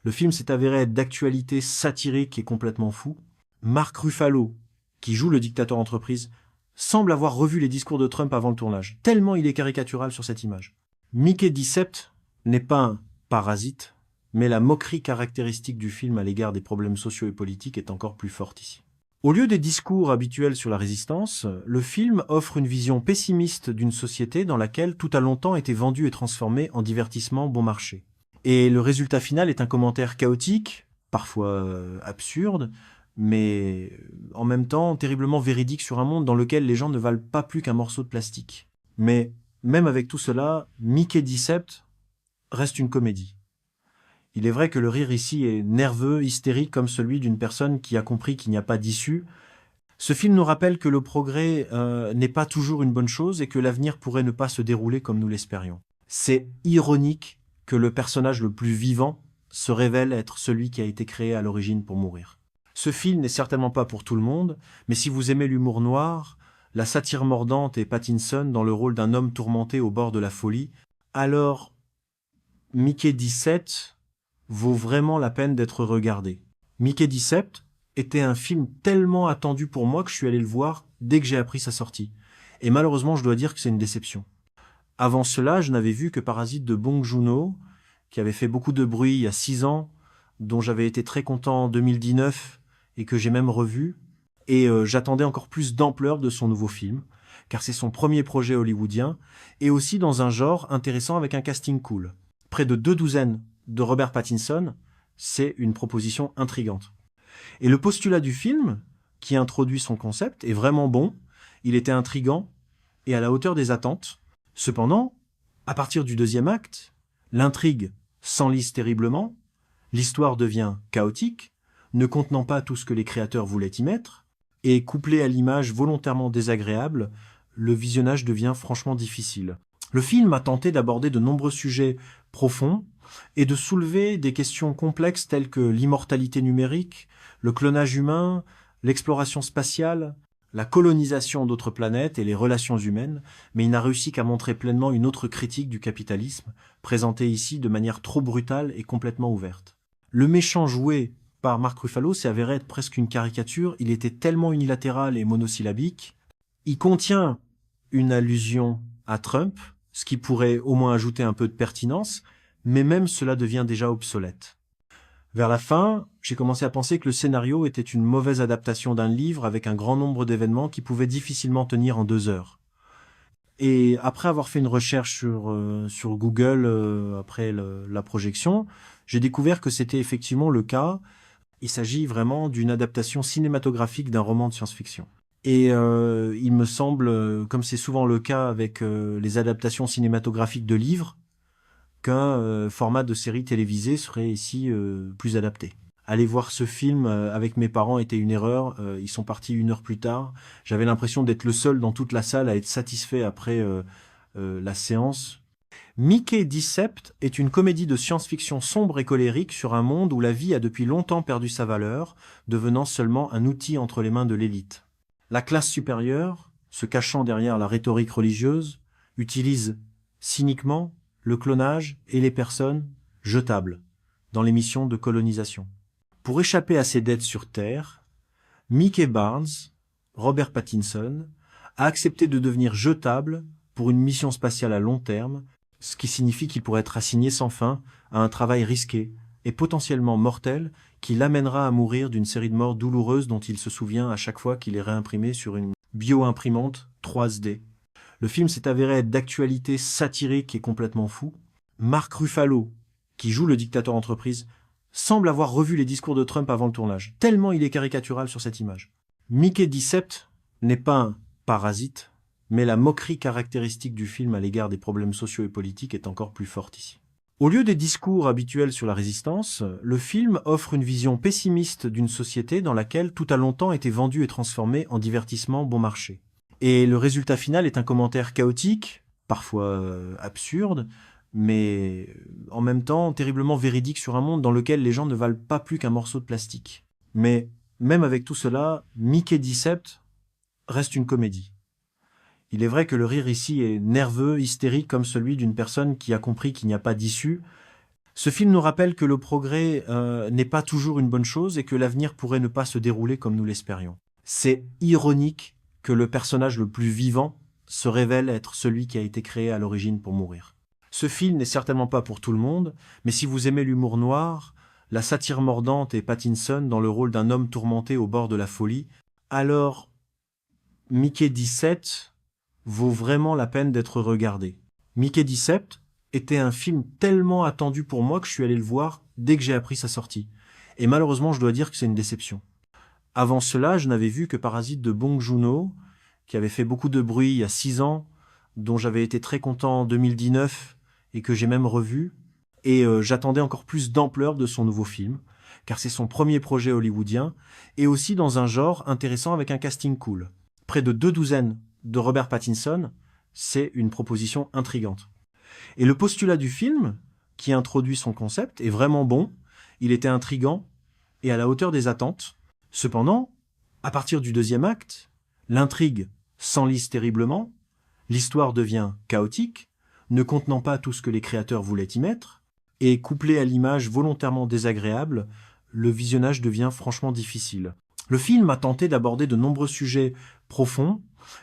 Le film s'est avéré être d'actualité satirique et complètement fou. Mark Ruffalo, qui joue le dictateur entreprise, semble avoir revu les discours de Trump avant le tournage, tellement il est caricatural sur cette image. Mickey Decept n'est pas un parasite, mais la moquerie caractéristique du film à l'égard des problèmes sociaux et politiques est encore plus forte ici. Au lieu des discours habituels sur la résistance, le film offre une vision pessimiste d'une société dans laquelle tout a longtemps été vendu et transformé en divertissement bon marché. Et le résultat final est un commentaire chaotique, parfois absurde, mais en même temps terriblement véridique sur un monde dans lequel les gens ne valent pas plus qu'un morceau de plastique. Mais même avec tout cela, Mickey Decept reste une comédie. Il est vrai que le rire ici est nerveux, hystérique, comme celui d'une personne qui a compris qu'il n'y a pas d'issue. Ce film nous rappelle que le progrès n'est pas toujours une bonne chose et que l'avenir pourrait ne pas se dérouler comme nous l'espérions. C'est ironique que le personnage le plus vivant se révèle être celui qui a été créé à l'origine pour mourir. Ce film n'est certainement pas pour tout le monde, mais si vous aimez l'humour noir, la satire mordante et Pattinson dans le rôle d'un homme tourmenté au bord de la folie, alors Mickey 17 vaut vraiment la peine d'être regardé. Mickey Decept était un film tellement attendu pour moi que je suis allé le voir dès que j'ai appris sa sortie. Et malheureusement, je dois dire que c'est une déception. Avant cela, je n'avais vu que Parasite de Bong Joon-ho, qui avait fait beaucoup de bruit il y a 6 ans, dont j'avais été très content en 2019 et que j'ai même revu. Et j'attendais encore plus d'ampleur de son nouveau film, car c'est son premier projet hollywoodien, et aussi dans un genre intéressant avec un casting cool. Près de 2 douzaines de Robert Pattinson, c'est une proposition intrigante. Et le postulat du film, qui introduit son concept, est vraiment bon, il était intrigant et à la hauteur des attentes. Cependant, à partir du deuxième acte, l'intrigue s'enlise terriblement, l'histoire devient chaotique, ne contenant pas tout ce que les créateurs voulaient y mettre, et couplé à l'image volontairement désagréable, le visionnage devient franchement difficile. Le film a tenté d'aborder de nombreux sujets profonds et de soulever des questions complexes telles que l'immortalité numérique, le clonage humain, l'exploration spatiale, la colonisation d'autres planètes et les relations humaines, mais il n'a réussi qu'à montrer pleinement une autre critique du capitalisme, présentée ici de manière trop brutale et complètement ouverte. Le méchant joué par Mark Ruffalo s'est avéré être presque une caricature, il était tellement unilatéral et monosyllabique. Il contient une allusion à Trump, ce qui pourrait au moins ajouter un peu de pertinence, mais même cela devient déjà obsolète. Vers la fin, j'ai commencé à penser que le scénario était une mauvaise adaptation d'un livre avec un grand nombre d'événements qui pouvaient difficilement tenir en 2 heures. Et après avoir fait une recherche sur Google après la projection, j'ai découvert que c'était effectivement le cas. Il s'agit vraiment d'une adaptation cinématographique d'un roman de science-fiction. Et il me semble, comme c'est souvent le cas avec les adaptations cinématographiques de livres, qu'un format de série télévisée serait ici plus adapté. Aller voir ce film avec mes parents était une erreur. Ils sont partis 1 heure plus tard. J'avais l'impression d'être le seul dans toute la salle à être satisfait après la séance. Mickey Decept est une comédie de science-fiction sombre et colérique sur un monde où la vie a depuis longtemps perdu sa valeur, devenant seulement un outil entre les mains de l'élite. La classe supérieure, se cachant derrière la rhétorique religieuse, utilise cyniquement le clonage et les personnes jetables dans les missions de colonisation. Pour échapper à ses dettes sur Terre, Mickey Barnes, Robert Pattinson, a accepté de devenir jetable pour une mission spatiale à long terme, ce qui signifie qu'il pourrait être assigné sans fin à un travail risqué et potentiellement mortel qui l'amènera à mourir d'une série de morts douloureuses dont il se souvient à chaque fois qu'il est réimprimé sur une bio-imprimante 3D. Le film s'est avéré être d'actualité satirique et complètement fou. Mark Ruffalo, qui joue le dictateur entreprise, semble avoir revu les discours de Trump avant le tournage, tellement il est caricatural sur cette image. Mickey Decept n'est pas un parasite, mais la moquerie caractéristique du film à l'égard des problèmes sociaux et politiques est encore plus forte ici. Au lieu des discours habituels sur la résistance, le film offre une vision pessimiste d'une société dans laquelle tout a longtemps été vendu et transformé en divertissement bon marché. Et le résultat final est un commentaire chaotique, parfois absurde, mais en même temps terriblement véridique sur un monde dans lequel les gens ne valent pas plus qu'un morceau de plastique. Mais même avec tout cela, Mickey Decept reste une comédie. Il est vrai que le rire ici est nerveux, hystérique, comme celui d'une personne qui a compris qu'il n'y a pas d'issue. Ce film nous rappelle que le progrès n'est pas toujours une bonne chose et que l'avenir pourrait ne pas se dérouler comme nous l'espérions. C'est ironique que le personnage le plus vivant se révèle être celui qui a été créé à l'origine pour mourir. Ce film n'est certainement pas pour tout le monde, mais si vous aimez l'humour noir, la satire mordante et Pattinson dans le rôle d'un homme tourmenté au bord de la folie, alors Mickey 17 vaut vraiment la peine d'être regardé. Mickey 17 était un film tellement attendu pour moi que je suis allé le voir dès que j'ai appris sa sortie. Et malheureusement, je dois dire que c'est une déception. Avant cela, je n'avais vu que Parasite de Bong Joon-ho, qui avait fait beaucoup de bruit il y a 6 ans, dont j'avais été très content en 2019 et que j'ai même revu. Et j'attendais encore plus d'ampleur de son nouveau film, car c'est son premier projet hollywoodien, et aussi dans un genre intéressant avec un casting cool. Près de 2 douzaines de Robert Pattinson, c'est une proposition intrigante. Et le postulat du film, qui introduit son concept, est vraiment bon, il était intrigant et à la hauteur des attentes. Cependant, à partir du deuxième acte, l'intrigue s'enlise terriblement, l'histoire devient chaotique, ne contenant pas tout ce que les créateurs voulaient y mettre, et couplé à l'image volontairement désagréable, le visionnage devient franchement difficile. Le film a tenté d'aborder de nombreux sujets profonds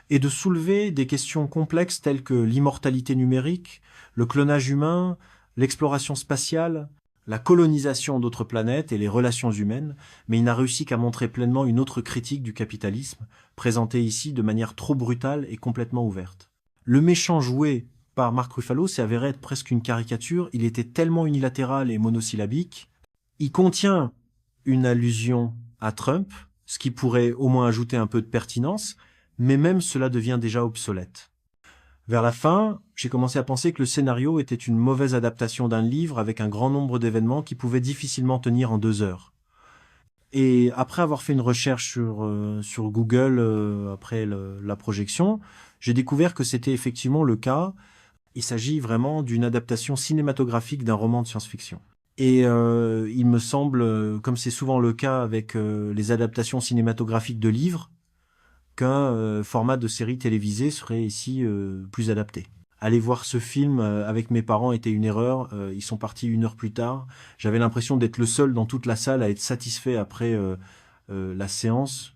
et de soulever des questions complexes telles que l'immortalité numérique, le clonage humain, l'exploration spatiale, la colonisation d'autres planètes et les relations humaines, mais il n'a réussi qu'à montrer pleinement une autre critique du capitalisme, présentée ici de manière trop brutale et complètement ouverte. Le méchant joué par Mark Ruffalo s'est avéré être presque une caricature, il était tellement unilatéral et monosyllabique. Il contient une allusion à Trump, ce qui pourrait au moins ajouter un peu de pertinence, mais même cela devient déjà obsolète. Vers la fin, j'ai commencé à penser que le scénario était une mauvaise adaptation d'un livre avec un grand nombre d'événements qui pouvaient difficilement tenir en 2 heures. Et après avoir fait une recherche sur Google après la projection, j'ai découvert que c'était effectivement le cas. Il s'agit vraiment d'une adaptation cinématographique d'un roman de science-fiction. Et il me semble, comme c'est souvent le cas avec les adaptations cinématographiques de livres, qu'un format de série télévisée serait ici plus adapté. Aller voir ce film avec mes parents était une erreur. Ils sont partis 1 heure plus tard. J'avais l'impression d'être le seul dans toute la salle à être satisfait après la séance.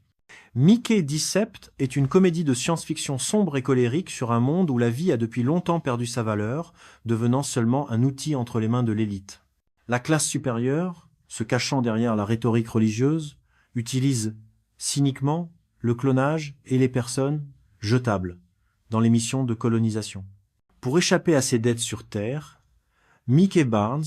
Mickey Decept est une comédie de science-fiction sombre et colérique sur un monde où la vie a depuis longtemps perdu sa valeur, devenant seulement un outil entre les mains de l'élite. La classe supérieure, se cachant derrière la rhétorique religieuse, utilise cyniquement le clonage et les personnes jetables dans les missions de colonisation. Pour échapper à ses dettes sur Terre, Mickey Barnes,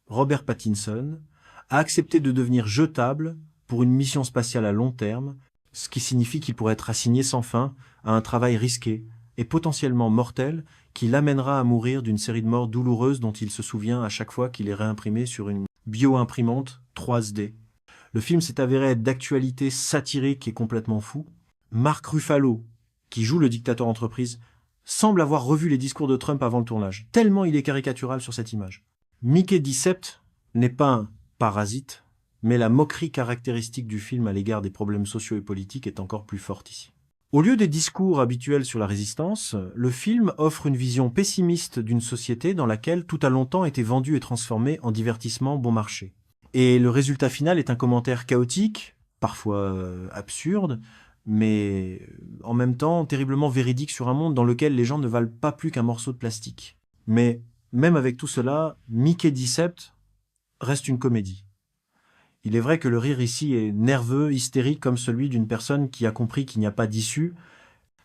Robert Pattinson, a accepté de devenir jetable pour une mission spatiale à long terme, ce qui signifie qu'il pourrait être assigné sans fin à un travail risqué et potentiellement mortel qui l'amènera à mourir d'une série de morts douloureuses dont il se souvient à chaque fois qu'il est réimprimé sur une bio-imprimante 3D. Le film s'est avéré être d'actualité satirique et complètement fou. Mark Ruffalo, qui joue le dictateur entreprise, semble avoir revu les discours de Trump avant le tournage, tellement il est caricatural sur cette image. Mickey 17 n'est pas un parasite, mais la moquerie caractéristique du film à l'égard des problèmes sociaux et politiques est encore plus forte ici. Au lieu des discours habituels sur la résistance, le film offre une vision pessimiste d'une société dans laquelle tout a longtemps été vendu et transformé en divertissement bon marché. Et le résultat final est un commentaire chaotique, parfois absurde, mais en même temps terriblement véridique sur un monde dans lequel les gens ne valent pas plus qu'un morceau de plastique. Mais même avec tout cela, Mickey 17 reste une comédie. Il est vrai que le rire ici est nerveux, hystérique, comme celui d'une personne qui a compris qu'il n'y a pas d'issue.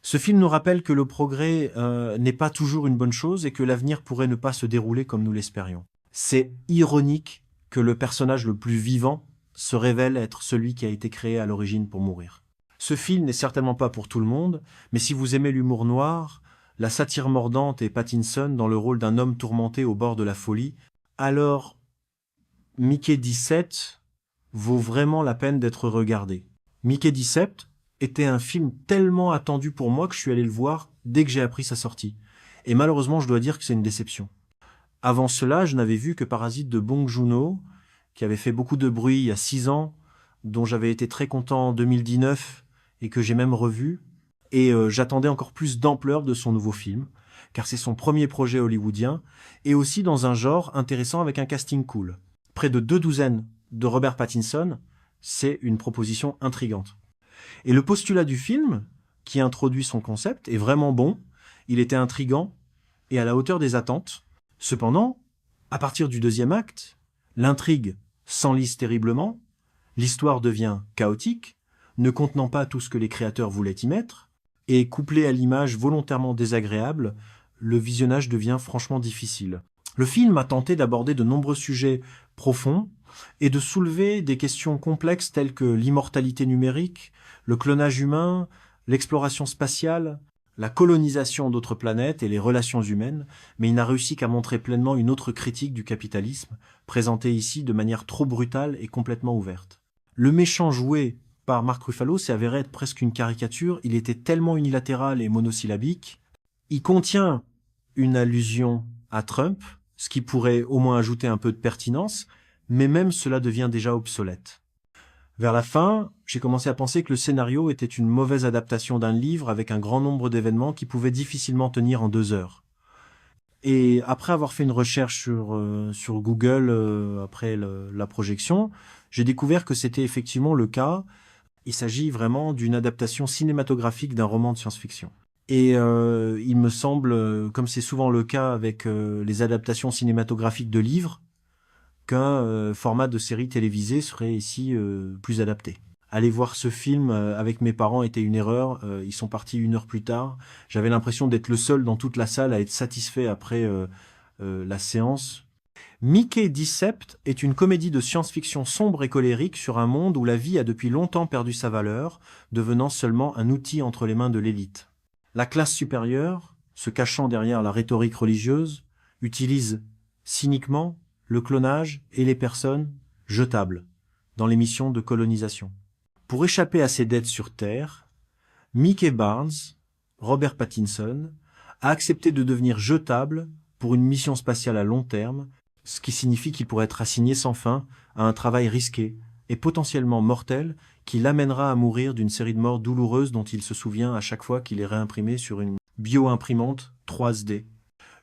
Ce film nous rappelle que le progrès n'est pas toujours une bonne chose et que l'avenir pourrait ne pas se dérouler comme nous l'espérions. C'est ironique que le personnage le plus vivant se révèle être celui qui a été créé à l'origine pour mourir. Ce film n'est certainement pas pour tout le monde, mais si vous aimez l'humour noir, la satire mordante et Pattinson dans le rôle d'un homme tourmenté au bord de la folie, alors Mickey 17 vaut vraiment la peine d'être regardé. Mickey 17 était un film tellement attendu pour moi que je suis allé le voir dès que j'ai appris sa sortie. Et malheureusement, je dois dire que c'est une déception. Avant cela, je n'avais vu que Parasite de Bong Joon-ho, qui avait fait beaucoup de bruit il y a 6 ans, dont j'avais été très content en 2019 et que j'ai même revu. Et j'attendais encore plus d'ampleur de son nouveau film, car c'est son premier projet hollywoodien, et aussi dans un genre intéressant avec un casting cool. Près de 2 douzaines de Robert Pattinson, c'est une proposition intrigante. Et le postulat du film, qui introduit son concept, est vraiment bon, il était intrigant et à la hauteur des attentes. Cependant, à partir du deuxième acte, l'intrigue s'enlise terriblement, l'histoire devient chaotique, ne contenant pas tout ce que les créateurs voulaient y mettre, et couplé à l'image volontairement désagréable, le visionnage devient franchement difficile. Le film a tenté d'aborder de nombreux sujets profonds et de soulever des questions complexes telles que l'immortalité numérique, le clonage humain, l'exploration spatiale, la colonisation d'autres planètes et les relations humaines, mais il n'a réussi qu'à montrer pleinement une autre critique du capitalisme, présentée ici de manière trop brutale et complètement ouverte. Le méchant joué par Mark Ruffalo s'est avéré être presque une caricature, il était tellement unilatéral et monosyllabique. Il contient une allusion à Trump, ce qui pourrait au moins ajouter un peu de pertinence, mais même cela devient déjà obsolète. Vers la fin, j'ai commencé à penser que le scénario était une mauvaise adaptation d'un livre avec un grand nombre d'événements qui pouvaient difficilement tenir en 2 heures. Et après avoir fait une recherche sur Google après la projection, j'ai découvert que c'était effectivement le cas. Il s'agit vraiment d'une adaptation cinématographique d'un roman de science-fiction. Et il me semble, comme c'est souvent le cas avec les adaptations cinématographiques de livres, qu'un format de série télévisée serait ici plus adapté. Aller voir ce film avec mes parents était une erreur. Ils sont partis 1 heure plus tard. J'avais l'impression d'être le seul dans toute la salle à être satisfait après la séance. Mickey Decept est une comédie de science-fiction sombre et colérique sur un monde où la vie a depuis longtemps perdu sa valeur, devenant seulement un outil entre les mains de l'élite. La classe supérieure, se cachant derrière la rhétorique religieuse, utilise cyniquement le clonage et les personnes jetables dans les missions de colonisation. Pour échapper à ses dettes sur Terre, Mickey Barnes, Robert Pattinson, a accepté de devenir jetable pour une mission spatiale à long terme, ce qui signifie qu'il pourrait être assigné sans fin à un travail risqué et potentiellement mortel qui l'amènera à mourir d'une série de morts douloureuses dont il se souvient à chaque fois qu'il est réimprimé sur une bio-imprimante 3D.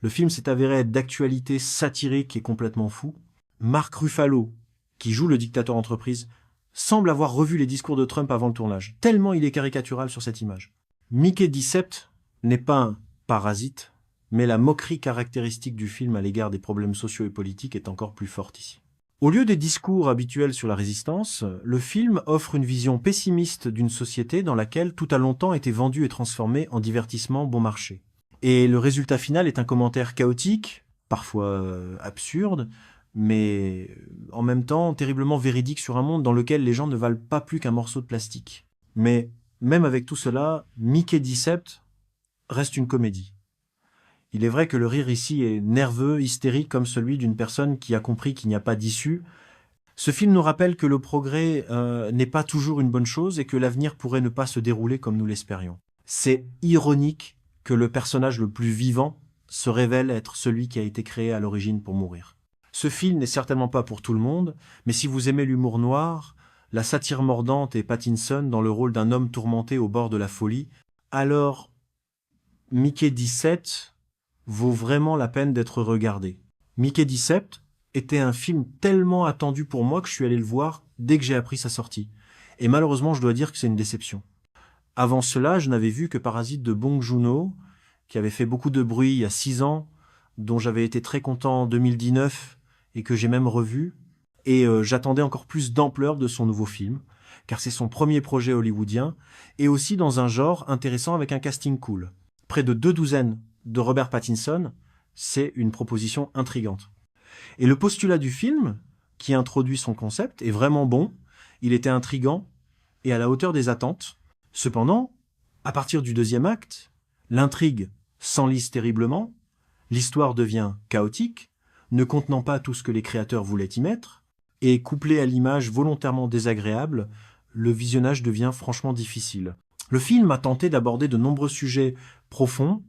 Le film s'est avéré être d'actualité satirique et complètement fou. Mark Ruffalo, qui joue le dictateur entreprise, semble avoir revu les discours de Trump avant le tournage, tellement il est caricatural sur cette image. Mickey Decept n'est pas un parasite, mais la moquerie caractéristique du film à l'égard des problèmes sociaux et politiques est encore plus forte ici. Au lieu des discours habituels sur la résistance, le film offre une vision pessimiste d'une société dans laquelle tout a longtemps été vendu et transformé en divertissement bon marché. Et le résultat final est un commentaire chaotique, parfois absurde, mais en même temps terriblement véridique sur un monde dans lequel les gens ne valent pas plus qu'un morceau de plastique. Mais même avec tout cela, Mickey Decept reste une comédie. Il est vrai que le rire ici est nerveux, hystérique, comme celui d'une personne qui a compris qu'il n'y a pas d'issue. Ce film nous rappelle que le progrès n'est pas toujours une bonne chose et que l'avenir pourrait ne pas se dérouler comme nous l'espérions. C'est ironique que le personnage le plus vivant se révèle être celui qui a été créé à l'origine pour mourir. Ce film n'est certainement pas pour tout le monde, mais si vous aimez l'humour noir, la satire mordante et Pattinson dans le rôle d'un homme tourmenté au bord de la folie, alors Mickey 17 vaut vraiment la peine d'être regardé. Mickey Decept était un film tellement attendu pour moi que je suis allé le voir dès que j'ai appris sa sortie. Et malheureusement, je dois dire que c'est une déception. Avant cela, je n'avais vu que Parasite de Bong Joon-ho, qui avait fait beaucoup de bruit il y a 6 ans, dont j'avais été très content en 2019 et que j'ai même revu. Et j'attendais encore plus d'ampleur de son nouveau film, car c'est son premier projet hollywoodien, et aussi dans un genre intéressant avec un casting cool. Près de 2 douzaines de Robert Pattinson, c'est une proposition intrigante. Et le postulat du film, qui introduit son concept, est vraiment bon, il était intrigant et à la hauteur des attentes. Cependant, à partir du 2e acte, l'intrigue s'enlise terriblement, l'histoire devient chaotique, ne contenant pas tout ce que les créateurs voulaient y mettre, et couplé à l'image volontairement désagréable, le visionnage devient franchement difficile. Le film a tenté d'aborder de nombreux sujets profonds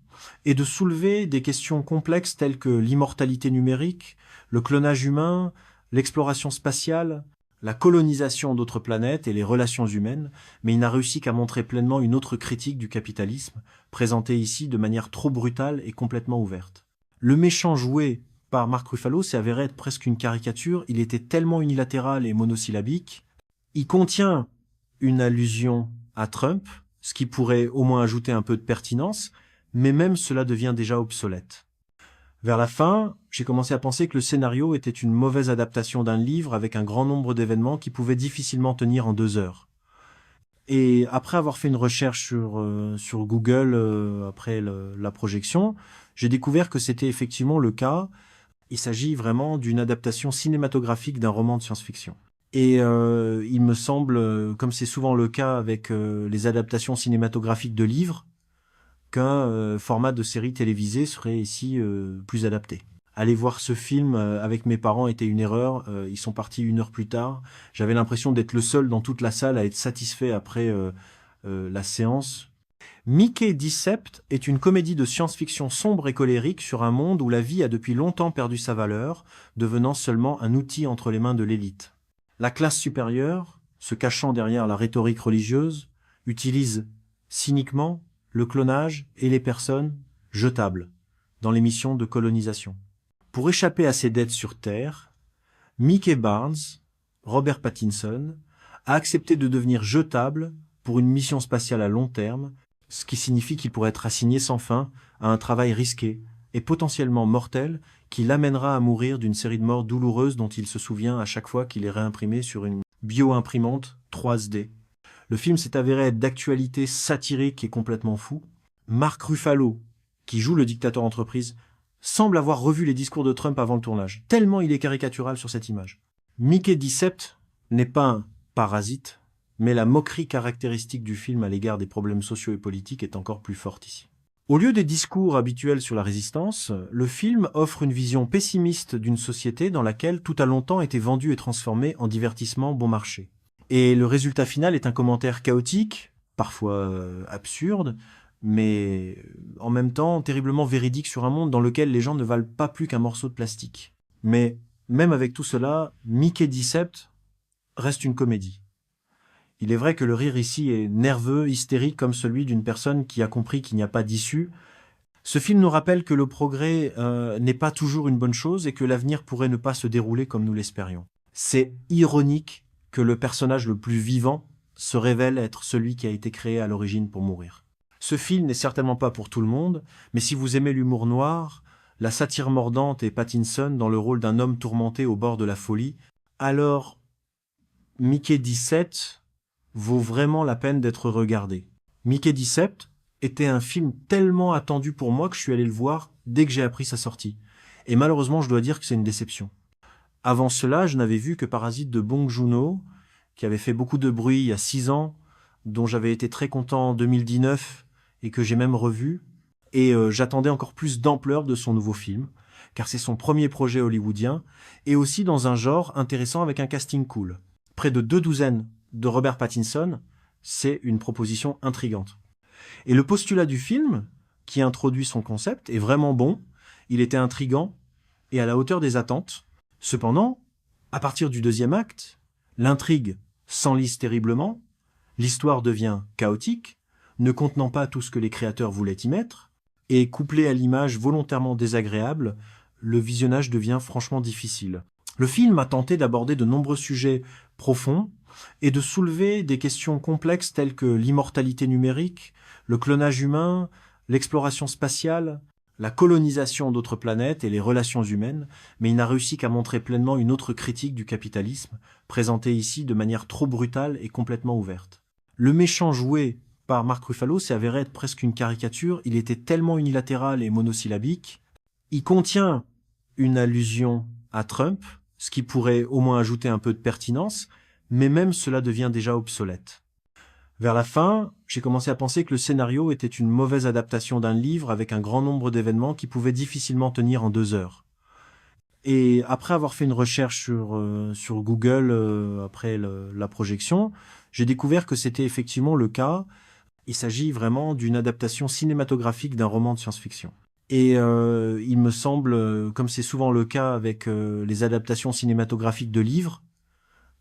et de soulever des questions complexes telles que l'immortalité numérique, le clonage humain, l'exploration spatiale, la colonisation d'autres planètes et les relations humaines, mais il n'a réussi qu'à montrer pleinement une autre critique du capitalisme, présentée ici de manière trop brutale et complètement ouverte. Le méchant joué par Mark Ruffalo s'est avéré être presque une caricature, il était tellement unilatéral et monosyllabique. Il contient une allusion à Trump, ce qui pourrait au moins ajouter un peu de pertinence, mais même cela devient déjà obsolète. Vers la fin, j'ai commencé à penser que le scénario était une mauvaise adaptation d'un livre avec un grand nombre d'événements qui pouvaient difficilement tenir en 2 heures. Et après avoir fait une recherche sur Google après la projection, j'ai découvert que c'était effectivement le cas. Il s'agit vraiment d'une adaptation cinématographique d'un roman de science-fiction. Et il me semble, comme c'est souvent le cas avec les adaptations cinématographiques de livres, qu'un format de série télévisée serait ici plus adapté. Aller voir ce film avec mes parents était une erreur. Ils sont partis 1 heure plus tard. J'avais l'impression d'être le seul dans toute la salle à être satisfait après la séance. Mickey Decept est une comédie de science-fiction sombre et colérique sur un monde où la vie a depuis longtemps perdu sa valeur, devenant seulement un outil entre les mains de l'élite. La classe supérieure, se cachant derrière la rhétorique religieuse, utilise cyniquement le clonage et les personnes jetables dans les missions de colonisation. Pour échapper à ses dettes sur Terre, Mickey Barnes, Robert Pattinson, a accepté de devenir jetable pour une mission spatiale à long terme, ce qui signifie qu'il pourrait être assigné sans fin à un travail risqué et potentiellement mortel qui l'amènera à mourir d'une série de morts douloureuses dont il se souvient à chaque fois qu'il est réimprimé sur une bio-imprimante 3D. Le film s'est avéré être d'actualité satirique et complètement fou. Mark Ruffalo, qui joue le dictateur entreprise, semble avoir revu les discours de Trump avant le tournage, tellement il est caricatural sur cette image. Mickey Decept n'est pas un parasite, mais la moquerie caractéristique du film à l'égard des problèmes sociaux et politiques est encore plus forte ici. Au lieu des discours habituels sur la résistance, le film offre une vision pessimiste d'une société dans laquelle tout a longtemps été vendu et transformé en divertissement bon marché. Et le résultat final est un commentaire chaotique, parfois absurde, mais en même temps terriblement véridique sur un monde dans lequel les gens ne valent pas plus qu'un morceau de plastique. Mais même avec tout cela, Mickey Decept reste une comédie. Il est vrai que le rire ici est nerveux, hystérique, comme celui d'une personne qui a compris qu'il n'y a pas d'issue. Ce film nous rappelle que le progrès n'est pas toujours une bonne chose et que l'avenir pourrait ne pas se dérouler comme nous l'espérions. C'est ironique que le personnage le plus vivant se révèle être celui qui a été créé à l'origine pour mourir. Ce film n'est certainement pas pour tout le monde, mais si vous aimez l'humour noir, la satire mordante et Pattinson dans le rôle d'un homme tourmenté au bord de la folie, alors Mickey 17 vaut vraiment la peine d'être regardé. Mickey Decept était un film tellement attendu pour moi que je suis allé le voir dès que j'ai appris sa sortie. Et malheureusement, je dois dire que c'est une déception. Avant cela, je n'avais vu que Parasite de Bong Joon-ho, qui avait fait beaucoup de bruit il y a 6 ans, dont j'avais été très content en 2019 et que j'ai même revu. Et j'attendais encore plus d'ampleur de son nouveau film, car c'est son premier projet hollywoodien, et aussi dans un genre intéressant avec un casting cool. Près de 2 douzaines de Robert Pattinson, c'est une proposition intrigante. Et le postulat du film, qui introduit son concept, est vraiment bon, il était intrigant et à la hauteur des attentes. Cependant, à partir du 2e acte, l'intrigue s'enlise terriblement, l'histoire devient chaotique, ne contenant pas tout ce que les créateurs voulaient y mettre, et couplé à l'image volontairement désagréable, le visionnage devient franchement difficile. Le film a tenté d'aborder de nombreux sujets profonds et de soulever des questions complexes telles que l'immortalité numérique, le clonage humain, l'exploration spatiale, la colonisation d'autres planètes et les relations humaines, mais il n'a réussi qu'à montrer pleinement une autre critique du capitalisme, présentée ici de manière trop brutale et complètement ouverte. Le méchant joué par Mark Ruffalo s'est avéré être presque une caricature, il était tellement unilatéral et monosyllabique. Il contient une allusion à Trump, ce qui pourrait au moins ajouter un peu de pertinence, mais même cela devient déjà obsolète. Vers la fin, j'ai commencé à penser que le scénario était une mauvaise adaptation d'un livre avec un grand nombre d'événements qui pouvaient difficilement tenir en 2 heures. Et après avoir fait une recherche sur Google après la projection, j'ai découvert que c'était effectivement le cas. Il s'agit vraiment d'une adaptation cinématographique d'un roman de science-fiction. Et il me semble, comme c'est souvent le cas avec les adaptations cinématographiques de livres,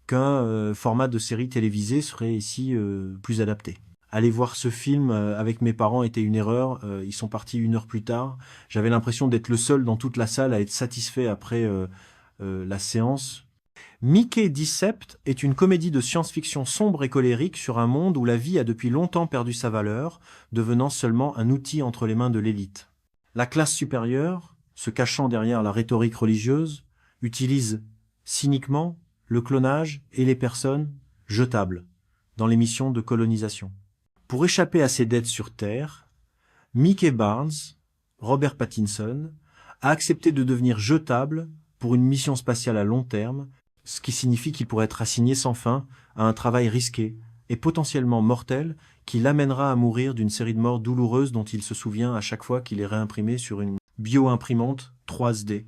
qu'un format de série télévisée serait ici plus adapté. Aller voir ce film avec mes parents était une erreur. Ils sont partis 1 heure plus tard. J'avais l'impression d'être le seul dans toute la salle à être satisfait après la séance. Mickey Decept est une comédie de science-fiction sombre et colérique sur un monde où la vie a depuis longtemps perdu sa valeur, devenant seulement un outil entre les mains de l'élite. La classe supérieure, se cachant derrière la rhétorique religieuse, utilise cyniquement le clonage et les personnes jetables dans l'émission de colonisation. Pour échapper à ses dettes sur Terre, Mickey Barnes, Robert Pattinson, a accepté de devenir jetable pour une mission spatiale à long terme, ce qui signifie qu'il pourrait être assigné sans fin à un travail risqué et potentiellement mortel qui l'amènera à mourir d'une série de morts douloureuses dont il se souvient à chaque fois qu'il est réimprimé sur une bio-imprimante 3D.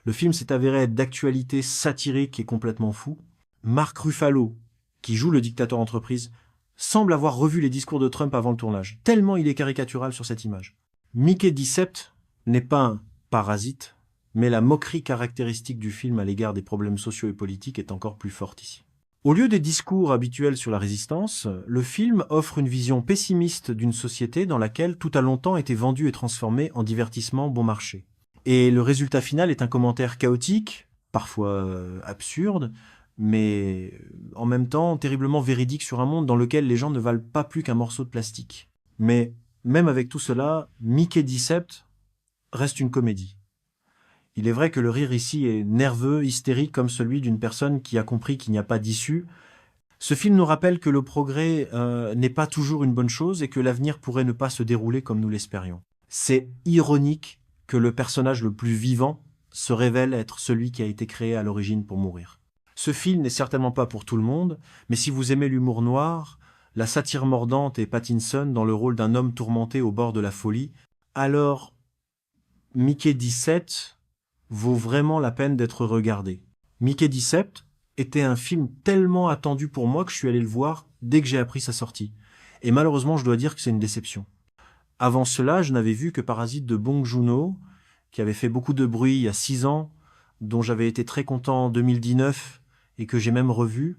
Le film s'est avéré être d'actualité satirique et complètement fou. Mark Ruffalo, qui joue le dictateur entreprise, semble avoir revu les discours de Trump avant le tournage, tellement il est caricatural sur cette image. Mickey Decept n'est pas un parasite, mais la moquerie caractéristique du film à l'égard des problèmes sociaux et politiques est encore plus forte ici. Au lieu des discours habituels sur la résistance, le film offre une vision pessimiste d'une société dans laquelle tout a longtemps été vendu et transformé en divertissement bon marché. Et le résultat final est un commentaire chaotique, parfois absurde, mais en même temps terriblement véridique sur un monde dans lequel les gens ne valent pas plus qu'un morceau de plastique. Mais même avec tout cela, Mickey Decept reste une comédie. Il est vrai que le rire ici est nerveux, hystérique, comme celui d'une personne qui a compris qu'il n'y a pas d'issue. Ce film nous rappelle que le progrès n'est pas toujours une bonne chose et que l'avenir pourrait ne pas se dérouler comme nous l'espérions. C'est ironique que le personnage le plus vivant se révèle être celui qui a été créé à l'origine pour mourir. Ce film n'est certainement pas pour tout le monde, mais si vous aimez l'humour noir, la satire mordante et Pattinson dans le rôle d'un homme tourmenté au bord de la folie, alors Mickey 17 vaut vraiment la peine d'être regardé. Mickey Decept était un film tellement attendu pour moi que je suis allé le voir dès que j'ai appris sa sortie. Et malheureusement, je dois dire que c'est une déception. Avant cela, je n'avais vu que Parasite de Bong Joon-ho, qui avait fait beaucoup de bruit il y a 6 ans, dont j'avais été très content en 2019 et que j'ai même revu.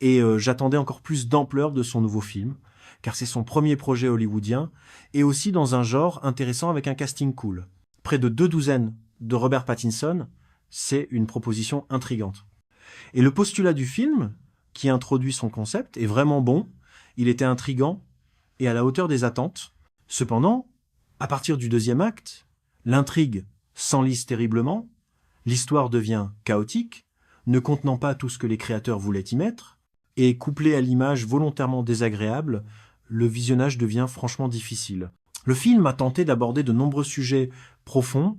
Et j'attendais encore plus d'ampleur de son nouveau film, car c'est son premier projet hollywoodien, et aussi dans un genre intéressant avec un casting cool. Près de 2 douzaines de Robert Pattinson, c'est une proposition intrigante. Et le postulat du film, qui introduit son concept, est vraiment bon, il était intrigant et à la hauteur des attentes. Cependant, à partir du 2e acte, l'intrigue s'enlise terriblement, l'histoire devient chaotique, ne contenant pas tout ce que les créateurs voulaient y mettre, et couplé à l'image volontairement désagréable, le visionnage devient franchement difficile. Le film a tenté d'aborder de nombreux sujets profonds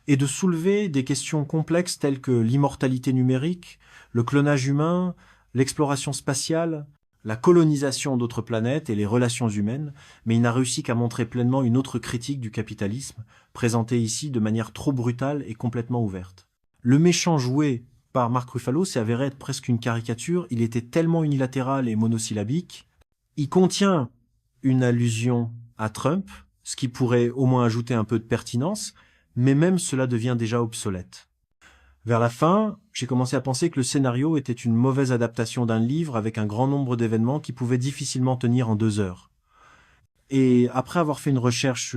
et de soulever des questions complexes telles que l'immortalité numérique, le clonage humain, l'exploration spatiale, la colonisation d'autres planètes et les relations humaines, mais il n'a réussi qu'à montrer pleinement une autre critique du capitalisme, présentée ici de manière trop brutale et complètement ouverte. Le méchant joué par Mark Ruffalo s'est avéré être presque une caricature, il était tellement unilatéral et monosyllabique. Il contient une allusion à Trump, ce qui pourrait au moins ajouter un peu de pertinence, mais même cela devient déjà obsolète. Vers la fin, j'ai commencé à penser que le scénario était une mauvaise adaptation d'un livre avec un grand nombre d'événements qui pouvaient difficilement tenir en 2 heures. Et après avoir fait une recherche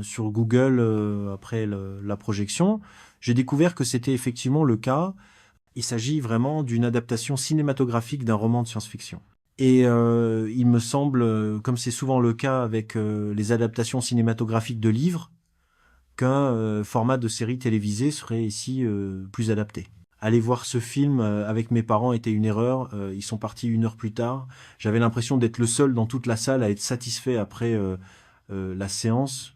sur Google après la projection, j'ai découvert que c'était effectivement le cas. Il s'agit vraiment d'une adaptation cinématographique d'un roman de science-fiction. Et il me semble, comme c'est souvent le cas avec les adaptations cinématographiques de livres, qu'un format de série télévisée serait ici plus adapté. Aller voir ce film avec mes parents était une erreur. Ils sont partis 1 heure plus tard. J'avais l'impression d'être le seul dans toute la salle à être satisfait après la séance.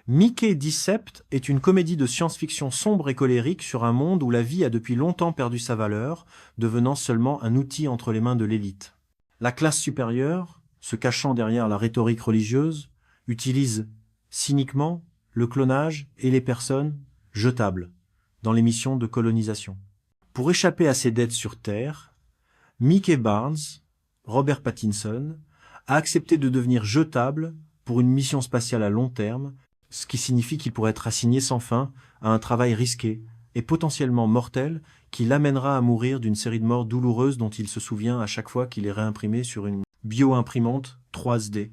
Mickey Decept est une comédie de science-fiction sombre et colérique sur un monde où la vie a depuis longtemps perdu sa valeur, devenant seulement un outil entre les mains de l'élite. La classe supérieure, se cachant derrière la rhétorique religieuse, utilise cyniquement le clonage et les personnes jetables dans l'émission de colonisation. Pour échapper à ses dettes sur Terre, Mickey Barnes, Robert Pattinson, a accepté de devenir jetable pour une mission spatiale à long terme, ce qui signifie qu'il pourrait être assigné sans fin à un travail risqué et potentiellement mortel qui l'amènera à mourir d'une série de morts douloureuses dont il se souvient à chaque fois qu'il est réimprimé sur une bio-imprimante 3D.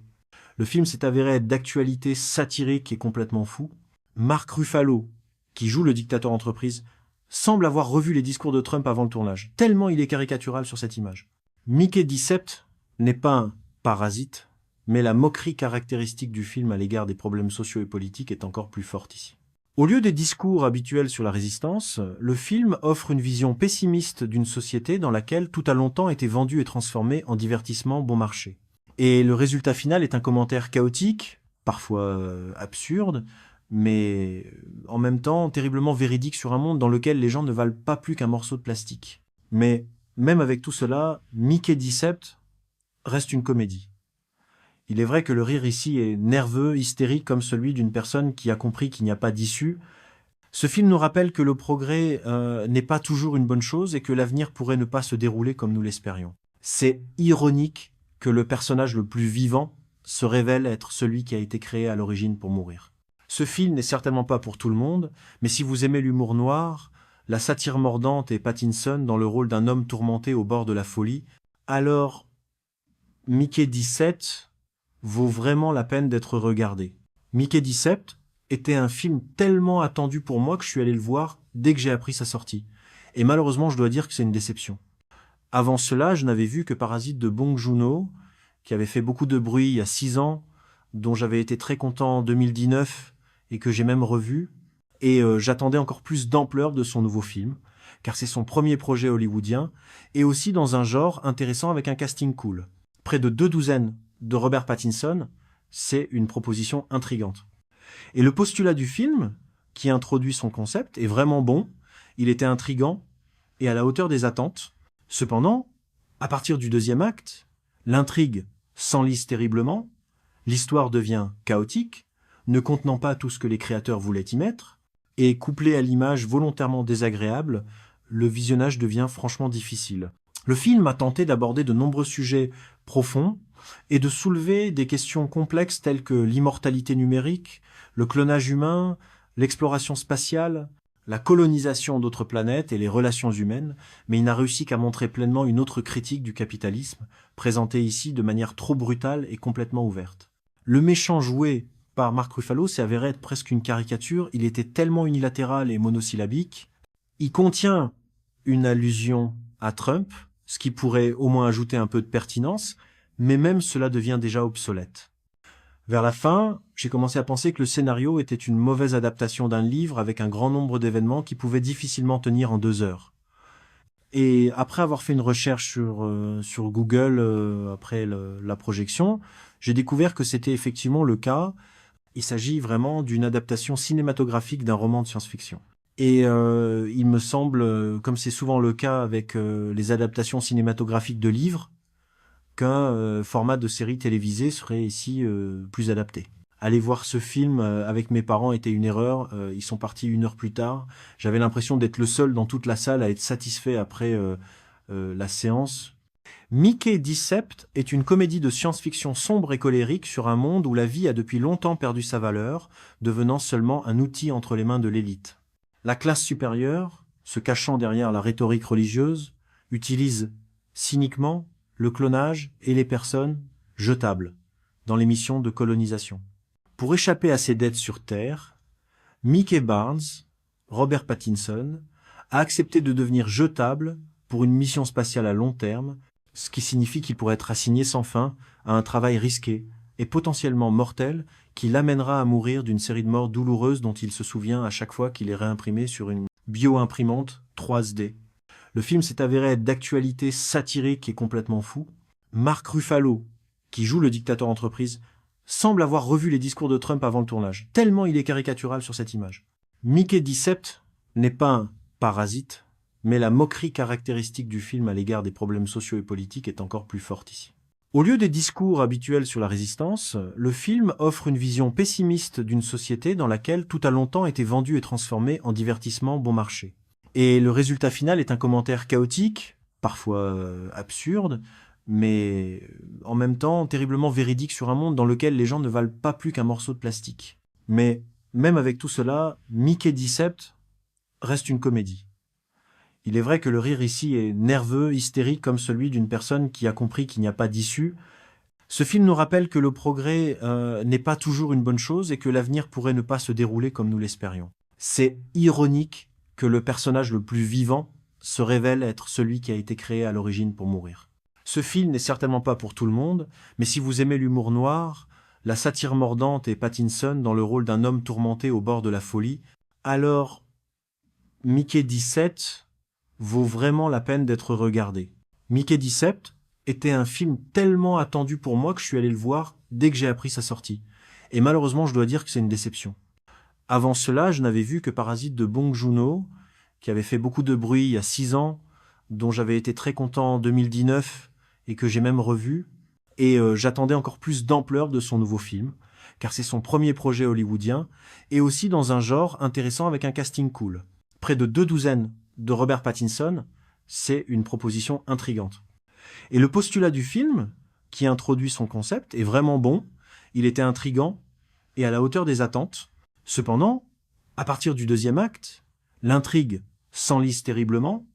Le film s'est avéré être d'actualité satirique et complètement fou. Mark Ruffalo, qui joue le dictateur entreprise, semble avoir revu les discours de Trump avant le tournage, tellement il est caricatural sur cette image. Mickey Decept n'est pas un parasite, mais la moquerie caractéristique du film à l'égard des problèmes sociaux et politiques est encore plus forte ici. Au lieu des discours habituels sur la résistance, le film offre une vision pessimiste d'une société dans laquelle tout a longtemps été vendu et transformé en divertissement bon marché. Et le résultat final est un commentaire chaotique, parfois absurde, mais en même temps terriblement véridique sur un monde dans lequel les gens ne valent pas plus qu'un morceau de plastique. Mais même avec tout cela, Mickey Decept reste une comédie. Il est vrai que le rire ici est nerveux, hystérique, comme celui d'une personne qui a compris qu'il n'y a pas d'issue. Ce film nous rappelle que le progrès n'est pas toujours une bonne chose et que l'avenir pourrait ne pas se dérouler comme nous l'espérions. C'est ironique que le personnage le plus vivant se révèle être celui qui a été créé à l'origine pour mourir. Ce film n'est certainement pas pour tout le monde, mais si vous aimez l'humour noir, la satire mordante et Pattinson dans le rôle d'un homme tourmenté au bord de la folie, alors Mickey 17 vaut vraiment la peine d'être regardé. Mickey Decept était un film tellement attendu pour moi que je suis allé le voir dès que j'ai appris sa sortie. Et malheureusement, je dois dire que c'est une déception. Avant cela, je n'avais vu que Parasite de Bong Joon-ho, qui avait fait beaucoup de bruit il y a 6 ans, dont j'avais été très content en 2019 et que j'ai même revu. Et j'attendais encore plus d'ampleur de son nouveau film, car c'est son premier projet hollywoodien, et aussi dans un genre intéressant avec un casting cool. Près de 2 douzaines de Robert Pattinson, c'est une proposition intrigante. Et le postulat du film, qui introduit son concept, est vraiment bon, il était intrigant et à la hauteur des attentes. Cependant, à partir du deuxième acte, l'intrigue s'enlise terriblement, l'histoire devient chaotique, ne contenant pas tout ce que les créateurs voulaient y mettre, et couplé à l'image volontairement désagréable, le visionnage devient franchement difficile. Le film a tenté d'aborder de nombreux sujets profonds et de soulever des questions complexes telles que l'immortalité numérique, le clonage humain, l'exploration spatiale, la colonisation d'autres planètes et les relations humaines, mais il n'a réussi qu'à montrer pleinement une autre critique du capitalisme, présentée ici de manière trop brutale et complètement ouverte. Le méchant joué par Mark Ruffalo s'est avéré être presque une caricature, il était tellement unilatéral et monosyllabique. Il contient une allusion à Trump, ce qui pourrait au moins ajouter un peu de pertinence, mais même cela devient déjà obsolète. Vers la fin, j'ai commencé à penser que le scénario était une mauvaise adaptation d'un livre avec un grand nombre d'événements qui pouvaient difficilement tenir en 2 heures. Et après avoir fait une recherche sur Google après la projection, j'ai découvert que c'était effectivement le cas. Il s'agit vraiment d'une adaptation cinématographique d'un roman de science-fiction. Et il me semble, comme c'est souvent le cas avec les adaptations cinématographiques de livres, qu'un format de série télévisée serait ici plus adapté. Aller voir ce film avec mes parents était une erreur. Ils sont partis 1 heure plus tard. J'avais l'impression d'être le seul dans toute la salle à être satisfait après la séance. Mickey Decept est une comédie de science-fiction sombre et colérique sur un monde où la vie a depuis longtemps perdu sa valeur, devenant seulement un outil entre les mains de l'élite. La classe supérieure, se cachant derrière la rhétorique religieuse, utilise cyniquement le clonage et les personnes jetables dans les missions de colonisation. Pour échapper à ses dettes sur Terre, Mickey Barnes, Robert Pattinson, a accepté de devenir jetable pour une mission spatiale à long terme, ce qui signifie qu'il pourrait être assigné sans fin à un travail risqué et potentiellement mortel qui l'amènera à mourir d'une série de morts douloureuses dont il se souvient à chaque fois qu'il est réimprimé sur une bio-imprimante 3D. Le film s'est avéré être d'actualité satirique et complètement fou. Mark Ruffalo, qui joue le dictateur entreprise, semble avoir revu les discours de Trump avant le tournage, tellement il est caricatural sur cette image. Mickey Decept n'est pas un parasite, mais la moquerie caractéristique du film à l'égard des problèmes sociaux et politiques est encore plus forte ici. Au lieu des discours habituels sur la résistance, le film offre une vision pessimiste d'une société dans laquelle tout a longtemps été vendu et transformé en divertissement bon marché. Et le résultat final est un commentaire chaotique, parfois absurde, mais en même temps terriblement véridique sur un monde dans lequel les gens ne valent pas plus qu'un morceau de plastique. Mais même avec tout cela, Mickey Decept reste une comédie. Il est vrai que le rire ici est nerveux, hystérique, comme celui d'une personne qui a compris qu'il n'y a pas d'issue. Ce film nous rappelle que le progrès n'est pas toujours une bonne chose et que l'avenir pourrait ne pas se dérouler comme nous l'espérions. C'est ironique que le personnage le plus vivant se révèle être celui qui a été créé à l'origine pour mourir. Ce film n'est certainement pas pour tout le monde, mais si vous aimez l'humour noir, la satire mordante et Pattinson dans le rôle d'un homme tourmenté au bord de la folie, alors Mickey 17 vaut vraiment la peine d'être regardé. Mickey 17 était un film tellement attendu pour moi que je suis allé le voir dès que j'ai appris sa sortie. Et malheureusement, je dois dire que c'est une déception. Avant cela, je n'avais vu que Parasite de Bong Joon-ho, qui avait fait beaucoup de bruit il y a 6 ans, dont j'avais été très content en 2019 et que j'ai même revu. Et j'attendais encore plus d'ampleur de son nouveau film, car c'est son premier projet hollywoodien, et aussi dans un genre intéressant avec un casting cool. Près de 2 douzaines de Robert Pattinson, c'est une proposition intrigante. Et le postulat du film, qui introduit son concept, est vraiment bon, il était intrigant et à la hauteur des attentes. Cependant, à partir du deuxième acte, l'intrigue s'enlise terriblement,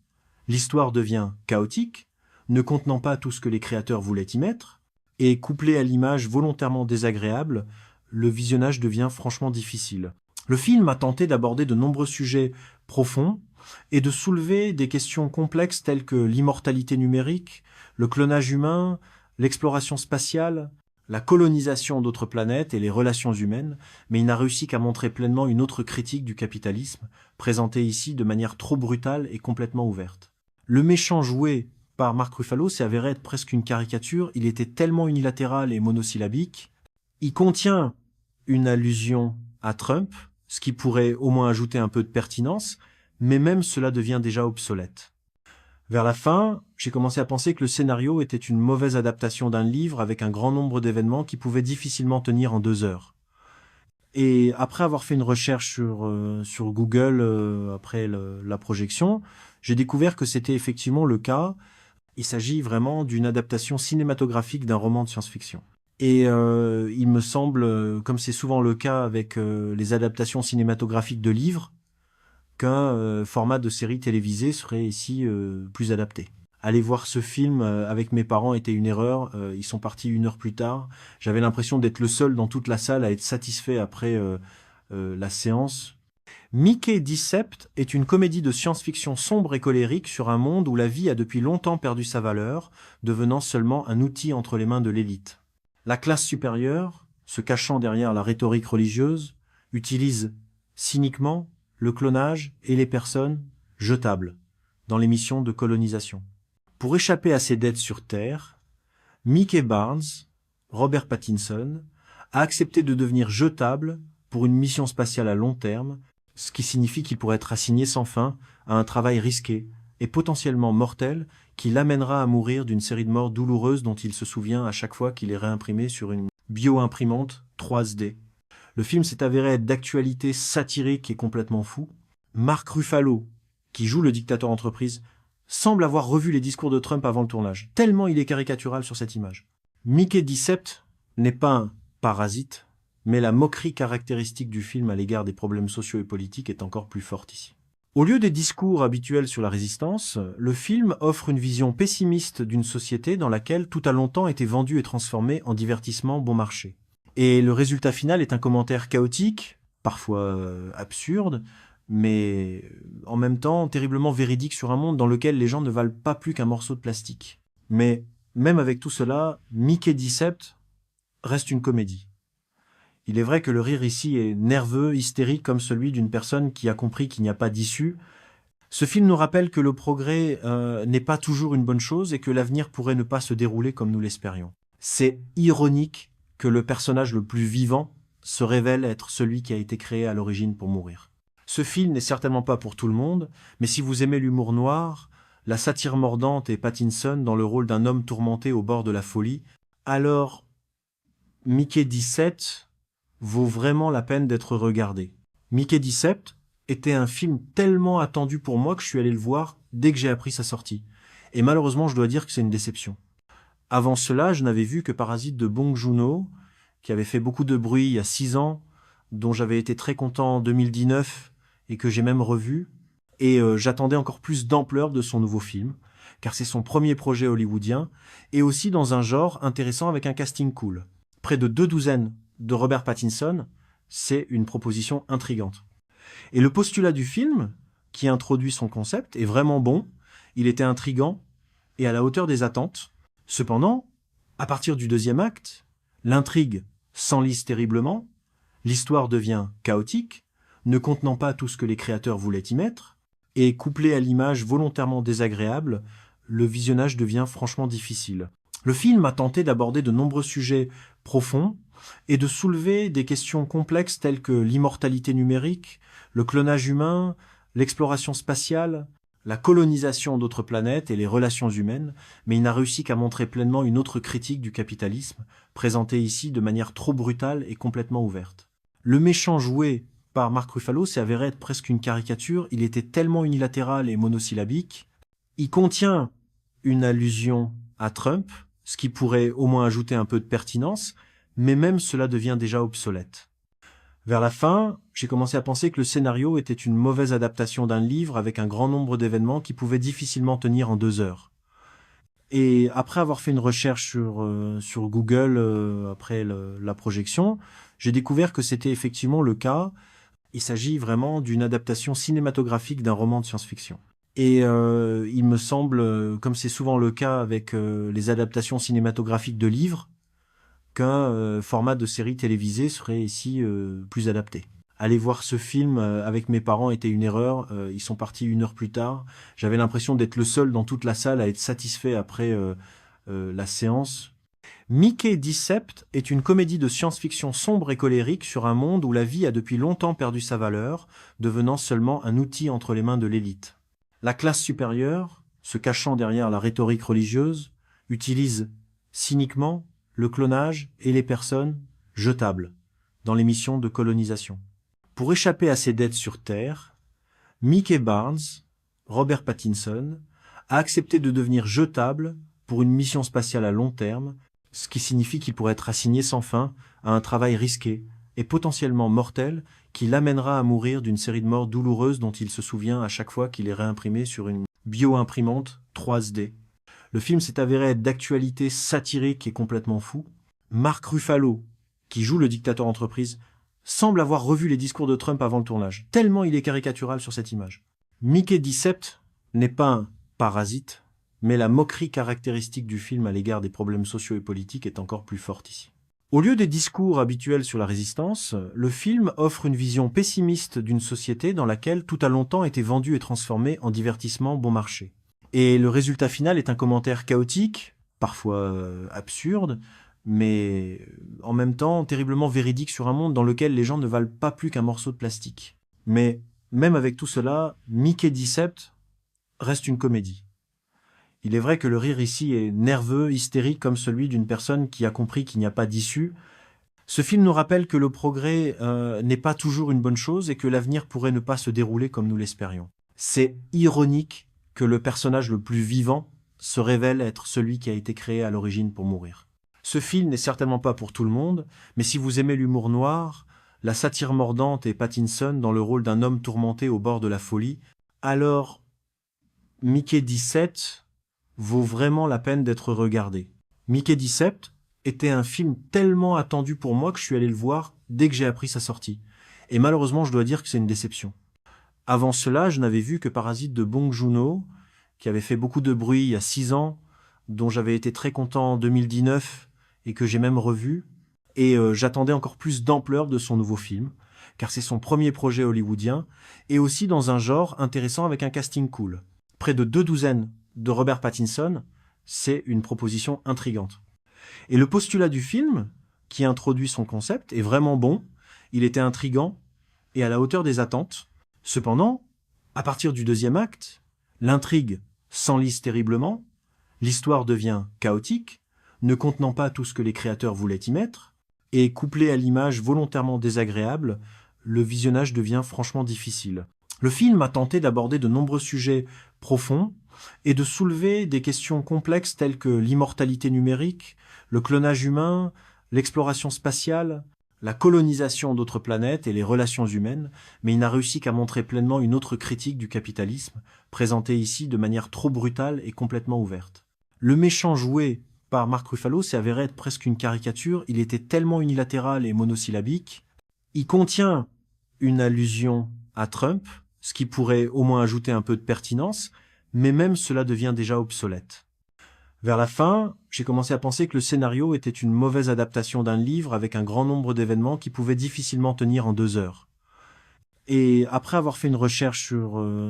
l'histoire devient chaotique, ne contenant pas tout ce que les créateurs voulaient y mettre, et couplé à l'image volontairement désagréable, le visionnage devient franchement difficile. Le film a tenté d'aborder de nombreux sujets profonds et de soulever des questions complexes telles que l'immortalité numérique, le clonage humain, l'exploration spatiale, la colonisation d'autres planètes et les relations humaines, mais il n'a réussi qu'à montrer pleinement une autre critique du capitalisme, présentée ici de manière trop brutale et complètement ouverte. Le méchant joué par Mark Ruffalo s'est avéré être presque une caricature, il était tellement unilatéral et monosyllabique. Il contient une allusion à Trump, ce qui pourrait au moins ajouter un peu de pertinence, mais même cela devient déjà obsolète. Vers la fin, j'ai commencé à penser que le scénario était une mauvaise adaptation d'un livre avec un grand nombre d'événements qui pouvaient difficilement tenir en 2 heures. Et après avoir fait une recherche sur Google après la projection, j'ai découvert que c'était effectivement le cas. Il s'agit vraiment d'une adaptation cinématographique d'un roman de science-fiction. Et il me semble, comme c'est souvent le cas avec les adaptations cinématographiques de livres, qu'un format de série télévisée serait ici plus adapté. Aller voir ce film avec mes parents était une erreur. Ils sont partis 1 heure plus tard. J'avais l'impression d'être le seul dans toute la salle à être satisfait après la séance. Mickey Decept est une comédie de science-fiction sombre et colérique sur un monde où la vie a depuis longtemps perdu sa valeur, devenant seulement un outil entre les mains de l'élite. La classe supérieure, se cachant derrière la rhétorique religieuse, utilise cyniquement le clonage et les personnes jetables dans les missions de colonisation. Pour échapper à ses dettes sur Terre, Mickey Barnes, Robert Pattinson, a accepté de devenir jetable pour une mission spatiale à long terme, ce qui signifie qu'il pourrait être assigné sans fin à un travail risqué et potentiellement mortel qui l'amènera à mourir d'une série de morts douloureuses dont il se souvient à chaque fois qu'il est réimprimé sur une bio-imprimante 3D. Le film s'est avéré être d'actualité satirique et complètement fou. Mark Ruffalo, qui joue le dictateur entreprise, semble avoir revu les discours de Trump avant le tournage, tellement il est caricatural sur cette image. Mickey 17 n'est pas un parasite, mais la moquerie caractéristique du film à l'égard des problèmes sociaux et politiques est encore plus forte ici. Au lieu des discours habituels sur la résistance, le film offre une vision pessimiste d'une société dans laquelle tout a longtemps été vendu et transformé en divertissement bon marché. Et le résultat final est un commentaire chaotique, parfois absurde, mais en même temps terriblement véridique sur un monde dans lequel les gens ne valent pas plus qu'un morceau de plastique. Mais même avec tout cela, Mickey 17 reste une comédie. Il est vrai que le rire ici est nerveux, hystérique, comme celui d'une personne qui a compris qu'il n'y a pas d'issue. Ce film nous rappelle que le progrès n'est pas toujours une bonne chose et que l'avenir pourrait ne pas se dérouler comme nous l'espérions. C'est ironique que le personnage le plus vivant se révèle être celui qui a été créé à l'origine pour mourir. Ce film n'est certainement pas pour tout le monde, mais si vous aimez l'humour noir, la satire mordante et Pattinson dans le rôle d'un homme tourmenté au bord de la folie, alors Mickey 17 vaut vraiment la peine d'être regardé. Mickey 17 était un film tellement attendu pour moi que je suis allé le voir dès que j'ai appris sa sortie. Et malheureusement, je dois dire que c'est une déception. Avant cela, je n'avais vu que Parasite de Bong Joon-ho, qui avait fait beaucoup de bruit il y a 6 ans, dont j'avais été très content en 2019 et que j'ai même revu. Et j'attendais encore plus d'ampleur de son nouveau film, car c'est son premier projet hollywoodien, et aussi dans un genre intéressant avec un casting cool. Près de 2 douzaines de Robert Pattinson, c'est une proposition intrigante. Et le postulat du film, qui introduit son concept, est vraiment bon, il était intrigant et à la hauteur des attentes. Cependant, à partir du deuxième acte, l'intrigue s'enlise terriblement, l'histoire devient chaotique, ne contenant pas tout ce que les créateurs voulaient y mettre, et couplé à l'image volontairement désagréable, le visionnage devient franchement difficile. Le film a tenté d'aborder de nombreux sujets profonds et de soulever des questions complexes telles que l'immortalité numérique, le clonage humain, l'exploration spatiale, la colonisation d'autres planètes et les relations humaines, mais il n'a réussi qu'à montrer pleinement une autre critique du capitalisme, présentée ici de manière trop brutale et complètement ouverte. Le méchant joué par Mark Ruffalo s'est avéré être presque une caricature, il était tellement unilatéral et monosyllabique. Il contient une allusion à Trump, ce qui pourrait au moins ajouter un peu de pertinence, mais même cela devient déjà obsolète. Vers la fin, j'ai commencé à penser que le scénario était une mauvaise adaptation d'un livre avec un grand nombre d'événements qui pouvaient difficilement tenir en 2 heures. Et après avoir fait une recherche sur Google après la projection, j'ai découvert que c'était effectivement le cas. Il s'agit vraiment d'une adaptation cinématographique d'un roman de science-fiction. Et il me semble, comme c'est souvent le cas avec les adaptations cinématographiques de livres, qu'un format de série télévisée serait ici plus adapté. Aller voir ce film avec mes parents était une erreur. Ils sont partis 1 heure plus tard. J'avais l'impression d'être le seul dans toute la salle à être satisfait après la séance. Mickey Decept est une comédie de science-fiction sombre et colérique sur un monde où la vie a depuis longtemps perdu sa valeur, devenant seulement un outil entre les mains de l'élite. La classe supérieure, se cachant derrière la rhétorique religieuse, utilise cyniquement le clonage et les personnes jetables dans les missions de colonisation. Pour échapper à ses dettes sur Terre, Mickey Barnes, Robert Pattinson, a accepté de devenir jetable pour une mission spatiale à long terme, ce qui signifie qu'il pourrait être assigné sans fin à un travail risqué et potentiellement mortel qui l'amènera à mourir d'une série de morts douloureuses dont il se souvient à chaque fois qu'il est réimprimé sur une bio-imprimante 3D. Le film s'est avéré être d'actualité satirique et complètement fou. Mark Ruffalo, qui joue le dictateur entreprise, semble avoir revu les discours de Trump avant le tournage, tellement il est caricatural sur cette image. Mickey Decept n'est pas un parasite, mais la moquerie caractéristique du film à l'égard des problèmes sociaux et politiques est encore plus forte ici. Au lieu des discours habituels sur la résistance, le film offre une vision pessimiste d'une société dans laquelle tout a longtemps été vendu et transformé en divertissement bon marché. Et le résultat final est un commentaire chaotique, parfois absurde, mais en même temps terriblement véridique sur un monde dans lequel les gens ne valent pas plus qu'un morceau de plastique. Mais même avec tout cela, Mickey Decept reste une comédie. Il est vrai que le rire ici est nerveux, hystérique, comme celui d'une personne qui a compris qu'il n'y a pas d'issue. Ce film nous rappelle que le progrès n'est pas toujours une bonne chose et que l'avenir pourrait ne pas se dérouler comme nous l'espérions. C'est ironique que le personnage le plus vivant se révèle être celui qui a été créé à l'origine pour mourir. Ce film n'est certainement pas pour tout le monde, mais si vous aimez l'humour noir, la satire mordante et Pattinson dans le rôle d'un homme tourmenté au bord de la folie, alors Mickey 17 vaut vraiment la peine d'être regardé. Mickey Decept était un film tellement attendu pour moi que je suis allé le voir dès que j'ai appris sa sortie. Et malheureusement, je dois dire que c'est une déception. Avant cela, je n'avais vu que Parasite de Bong Joon-ho, qui avait fait beaucoup de bruit il y a 6 ans, dont j'avais été très content en 2019 et que j'ai même revu. Et j'attendais encore plus d'ampleur de son nouveau film, car c'est son premier projet hollywoodien, et aussi dans un genre intéressant avec un casting cool. Près de 2 douzaines de Robert Pattinson, c'est une proposition intrigante. Et le postulat du film, qui introduit son concept, est vraiment bon, il était intrigant et à la hauteur des attentes. Cependant, à partir du 2e acte, l'intrigue s'enlise terriblement, l'histoire devient chaotique, ne contenant pas tout ce que les créateurs voulaient y mettre, et couplé à l'image volontairement désagréable, le visionnage devient franchement difficile. Le film a tenté d'aborder de nombreux sujets profonds et de soulever des questions complexes telles que l'immortalité numérique, le clonage humain, l'exploration spatiale, la colonisation d'autres planètes et les relations humaines, mais il n'a réussi qu'à montrer pleinement une autre critique du capitalisme, présentée ici de manière trop brutale et complètement ouverte. Le méchant joué par Mark Ruffalo s'est avéré être presque une caricature, il était tellement unilatéral et monosyllabique. Il contient une allusion à Trump, ce qui pourrait au moins ajouter un peu de pertinence, mais même cela devient déjà obsolète. Vers la fin, j'ai commencé à penser que le scénario était une mauvaise adaptation d'un livre avec un grand nombre d'événements qui pouvaient difficilement tenir en 2 heures. Et après avoir fait une recherche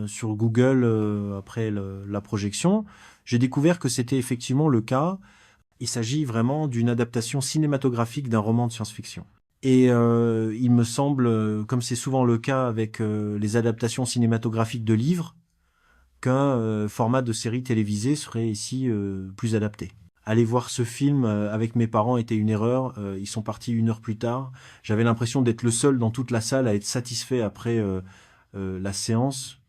sur Google après la projection, j'ai découvert que c'était effectivement le cas. Il s'agit vraiment d'une adaptation cinématographique d'un roman de science-fiction. Et il me semble, comme c'est souvent le cas avec les adaptations cinématographiques de livres, qu'un format de série télévisée serait ici plus adapté. Aller voir ce film avec mes parents était une erreur. Ils sont partis 1 heure plus tard. J'avais l'impression d'être le seul dans toute la salle à être satisfait après la séance.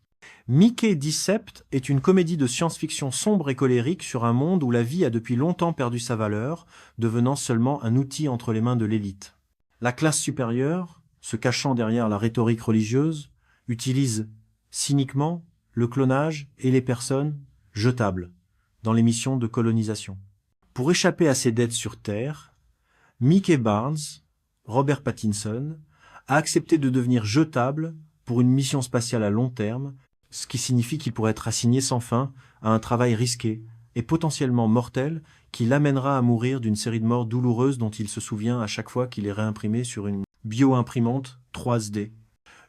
Mickey Decept est une comédie de science-fiction sombre et colérique sur un monde où la vie a depuis longtemps perdu sa valeur, devenant seulement un outil entre les mains de l'élite. La classe supérieure, se cachant derrière la rhétorique religieuse, utilise cyniquement le clonage et les personnes jetables dans les missions de colonisation. Pour échapper à ses dettes sur Terre, Mickey Barnes, Robert Pattinson, a accepté de devenir jetable pour une mission spatiale à long terme, ce qui signifie qu'il pourrait être assigné sans fin à un travail risqué et potentiellement mortel qui l'amènera à mourir d'une série de morts douloureuses dont il se souvient à chaque fois qu'il est réimprimé sur une bio-imprimante 3D.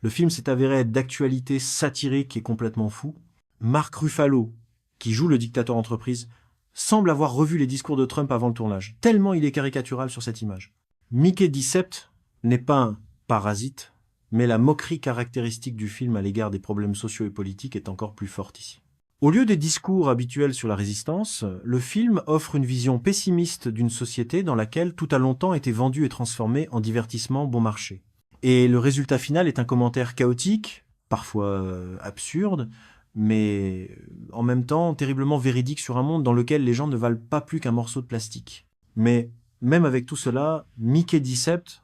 Le film s'est avéré être d'actualité satirique et complètement fou. Mark Ruffalo, qui joue le dictateur entreprise, semble avoir revu les discours de Trump avant le tournage, tellement il est caricatural sur cette image. Mickey Decept n'est pas un parasite, mais la moquerie caractéristique du film à l'égard des problèmes sociaux et politiques est encore plus forte ici. Au lieu des discours habituels sur la résistance, le film offre une vision pessimiste d'une société dans laquelle tout a longtemps été vendu et transformé en divertissement bon marché. Et le résultat final est un commentaire chaotique, parfois absurde, mais en même temps terriblement véridique sur un monde dans lequel les gens ne valent pas plus qu'un morceau de plastique. Mais même avec tout cela, Mickey Decept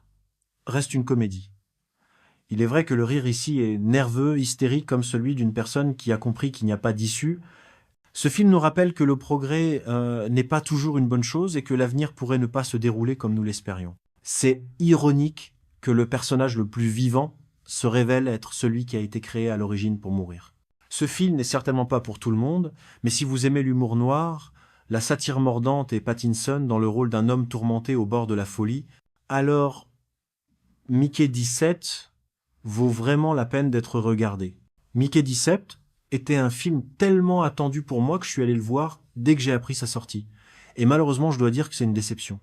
reste une comédie. Il est vrai que le rire ici est nerveux, hystérique, comme celui d'une personne qui a compris qu'il n'y a pas d'issue. Ce film nous rappelle que le progrès n'est pas toujours une bonne chose et que l'avenir pourrait ne pas se dérouler comme nous l'espérions. C'est ironique que le personnage le plus vivant se révèle être celui qui a été créé à l'origine pour mourir. Ce film n'est certainement pas pour tout le monde, mais si vous aimez l'humour noir, la satire mordante et Pattinson dans le rôle d'un homme tourmenté au bord de la folie, alors Mickey 17 vaut vraiment la peine d'être regardé. Mickey Decept était un film tellement attendu pour moi que je suis allé le voir dès que j'ai appris sa sortie. Et malheureusement, je dois dire que c'est une déception.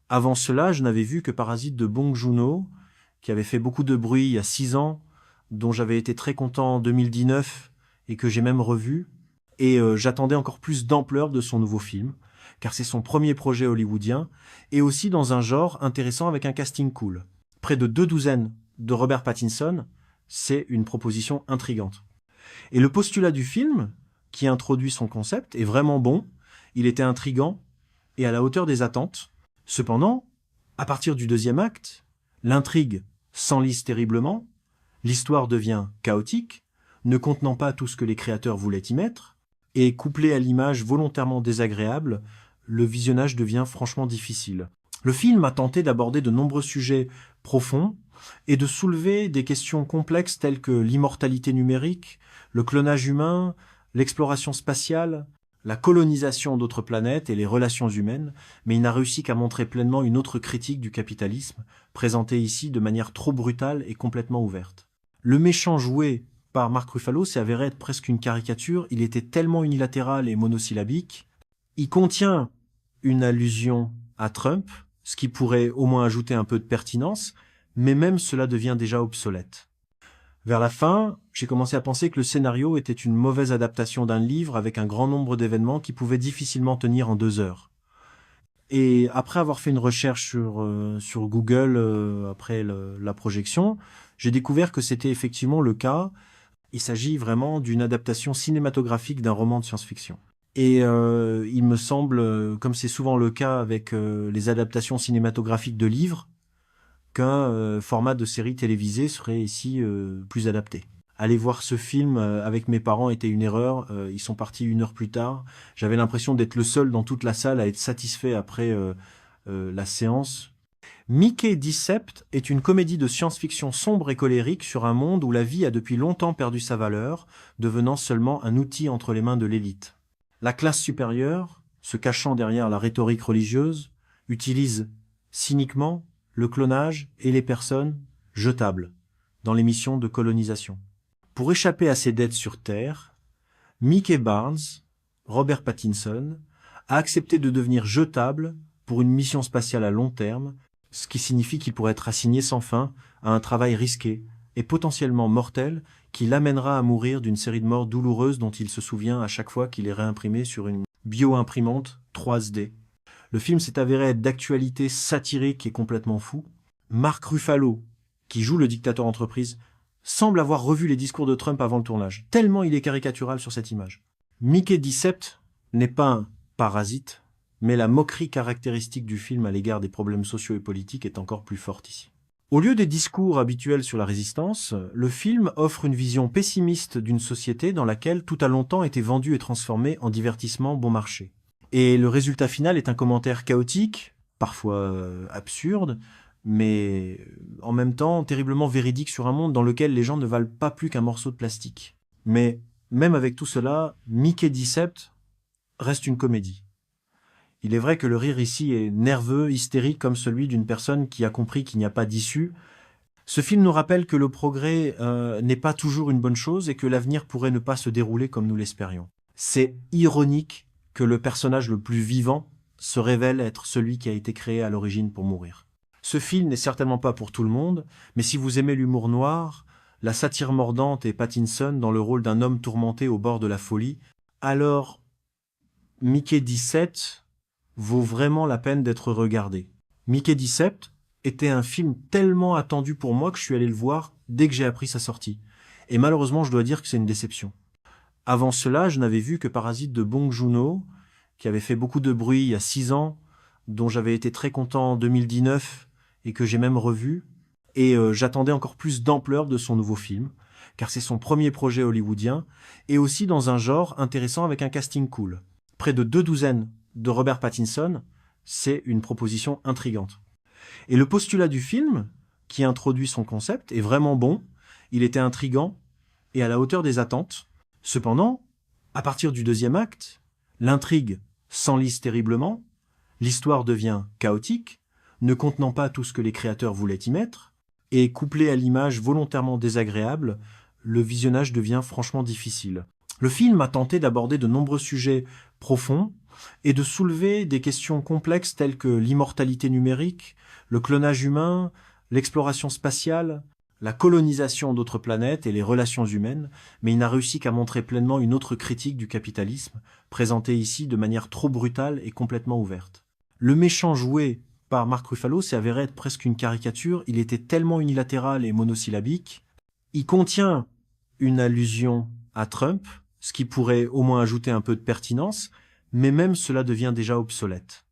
Avant cela, je n'avais vu que Parasite de Bong Joon-ho, qui avait fait beaucoup de bruit il y a 6 ans, dont j'avais été très content en 2019 et que j'ai même revu. Et j'attendais encore plus d'ampleur de son nouveau film, car c'est son premier projet hollywoodien, et aussi dans un genre intéressant avec un casting cool. Près de 2 douzaines de Robert Pattinson, c'est une proposition intrigante. Et le postulat du film, qui introduit son concept, est vraiment bon, il était intrigant et à la hauteur des attentes. Cependant, à partir du 2e acte, l'intrigue s'enlise terriblement, l'histoire devient chaotique, ne contenant pas tout ce que les créateurs voulaient y mettre, et couplé à l'image volontairement désagréable, le visionnage devient franchement difficile. Le film a tenté d'aborder de nombreux sujets profonds et de soulever des questions complexes telles que l'immortalité numérique, le clonage humain, l'exploration spatiale, la colonisation d'autres planètes et les relations humaines, mais il n'a réussi qu'à montrer pleinement une autre critique du capitalisme, présentée ici de manière trop brutale et complètement ouverte. Le méchant joué par Mark Ruffalo s'est avéré être presque une caricature, il était tellement unilatéral et monosyllabique. Il contient une allusion à Trump, ce qui pourrait au moins ajouter un peu de pertinence, mais même cela devient déjà obsolète. Vers la fin, j'ai commencé à penser que le scénario était une mauvaise adaptation d'un livre avec un grand nombre d'événements qui pouvaient difficilement tenir en 2 heures. Et après avoir fait une recherche sur Google après la projection, j'ai découvert que c'était effectivement le cas. Il s'agit vraiment d'une adaptation cinématographique d'un roman de science-fiction. Et il me semble, comme c'est souvent le cas avec les adaptations cinématographiques de livres, qu'un format de série télévisée serait ici plus adapté. Aller voir ce film avec mes parents était une erreur. Ils sont partis 1 heure plus tard. J'avais l'impression d'être le seul dans toute la salle à être satisfait après la séance. Mickey Decept est une comédie de science-fiction sombre et colérique sur un monde où la vie a depuis longtemps perdu sa valeur, devenant seulement un outil entre les mains de l'élite. La classe supérieure, se cachant derrière la rhétorique religieuse, utilise cyniquement le clonage et les personnes jetables dans l'émission de colonisation. Pour échapper à ses dettes sur Terre, Mickey Barnes, Robert Pattinson, a accepté de devenir jetable pour une mission spatiale à long terme, ce qui signifie qu'il pourrait être assigné sans fin à un travail risqué et potentiellement mortel qui l'amènera à mourir d'une série de morts douloureuses dont il se souvient à chaque fois qu'il est réimprimé sur une bio-imprimante 3D. Le film s'est avéré être d'actualité satirique et complètement fou. Mark Ruffalo, qui joue le dictateur entreprise, semble avoir revu les discours de Trump avant le tournage, tellement il est caricatural sur cette image. Mickey Decept n'est pas un parasite, mais la moquerie caractéristique du film à l'égard des problèmes sociaux et politiques est encore plus forte ici. Au lieu des discours habituels sur la résistance, le film offre une vision pessimiste d'une société dans laquelle tout a longtemps été vendu et transformé en divertissement bon marché. Et le résultat final est un commentaire chaotique, parfois absurde, mais en même temps terriblement véridique sur un monde dans lequel les gens ne valent pas plus qu'un morceau de plastique. Mais même avec tout cela, Mickey Decept reste une comédie. Il est vrai que le rire ici est nerveux, hystérique, comme celui d'une personne qui a compris qu'il n'y a pas d'issue. Ce film nous rappelle que le progrès n'est pas toujours une bonne chose et que l'avenir pourrait ne pas se dérouler comme nous l'espérions. C'est ironique que le personnage le plus vivant se révèle être celui qui a été créé à l'origine pour mourir. Ce film n'est certainement pas pour tout le monde, mais si vous aimez l'humour noir, la satire mordante et Pattinson dans le rôle d'un homme tourmenté au bord de la folie, alors Mickey 17 vaut vraiment la peine d'être regardé. Mickey Decept était un film tellement attendu pour moi que je suis allé le voir dès que j'ai appris sa sortie. Et malheureusement, je dois dire que c'est une déception. Avant cela, je n'avais vu que Parasite de Bong Joon-ho, qui avait fait beaucoup de bruit il y a 6 ans, dont j'avais été très content en 2019 et que j'ai même revu. Et j'attendais encore plus d'ampleur de son nouveau film, car c'est son premier projet hollywoodien, et aussi dans un genre intéressant avec un casting cool. Près de 2 douzaines de Robert Pattinson, c'est une proposition intrigante. Et le postulat du film, qui introduit son concept, est vraiment bon, il était intrigant et à la hauteur des attentes. Cependant, à partir du 2e acte, l'intrigue s'enlise terriblement, l'histoire devient chaotique, ne contenant pas tout ce que les créateurs voulaient y mettre, et couplé à l'image volontairement désagréable, le visionnage devient franchement difficile. Le film a tenté d'aborder de nombreux sujets profonds et de soulever des questions complexes telles que l'immortalité numérique, le clonage humain, l'exploration spatiale, la colonisation d'autres planètes et les relations humaines, mais il n'a réussi qu'à montrer pleinement une autre critique du capitalisme, présentée ici de manière trop brutale et complètement ouverte. Le méchant joué par Mark Ruffalo s'est avéré être presque une caricature, il était tellement unilatéral et monosyllabique. Il contient une allusion à Trump, ce qui pourrait au moins ajouter un peu de pertinence, mais même cela devient déjà obsolète.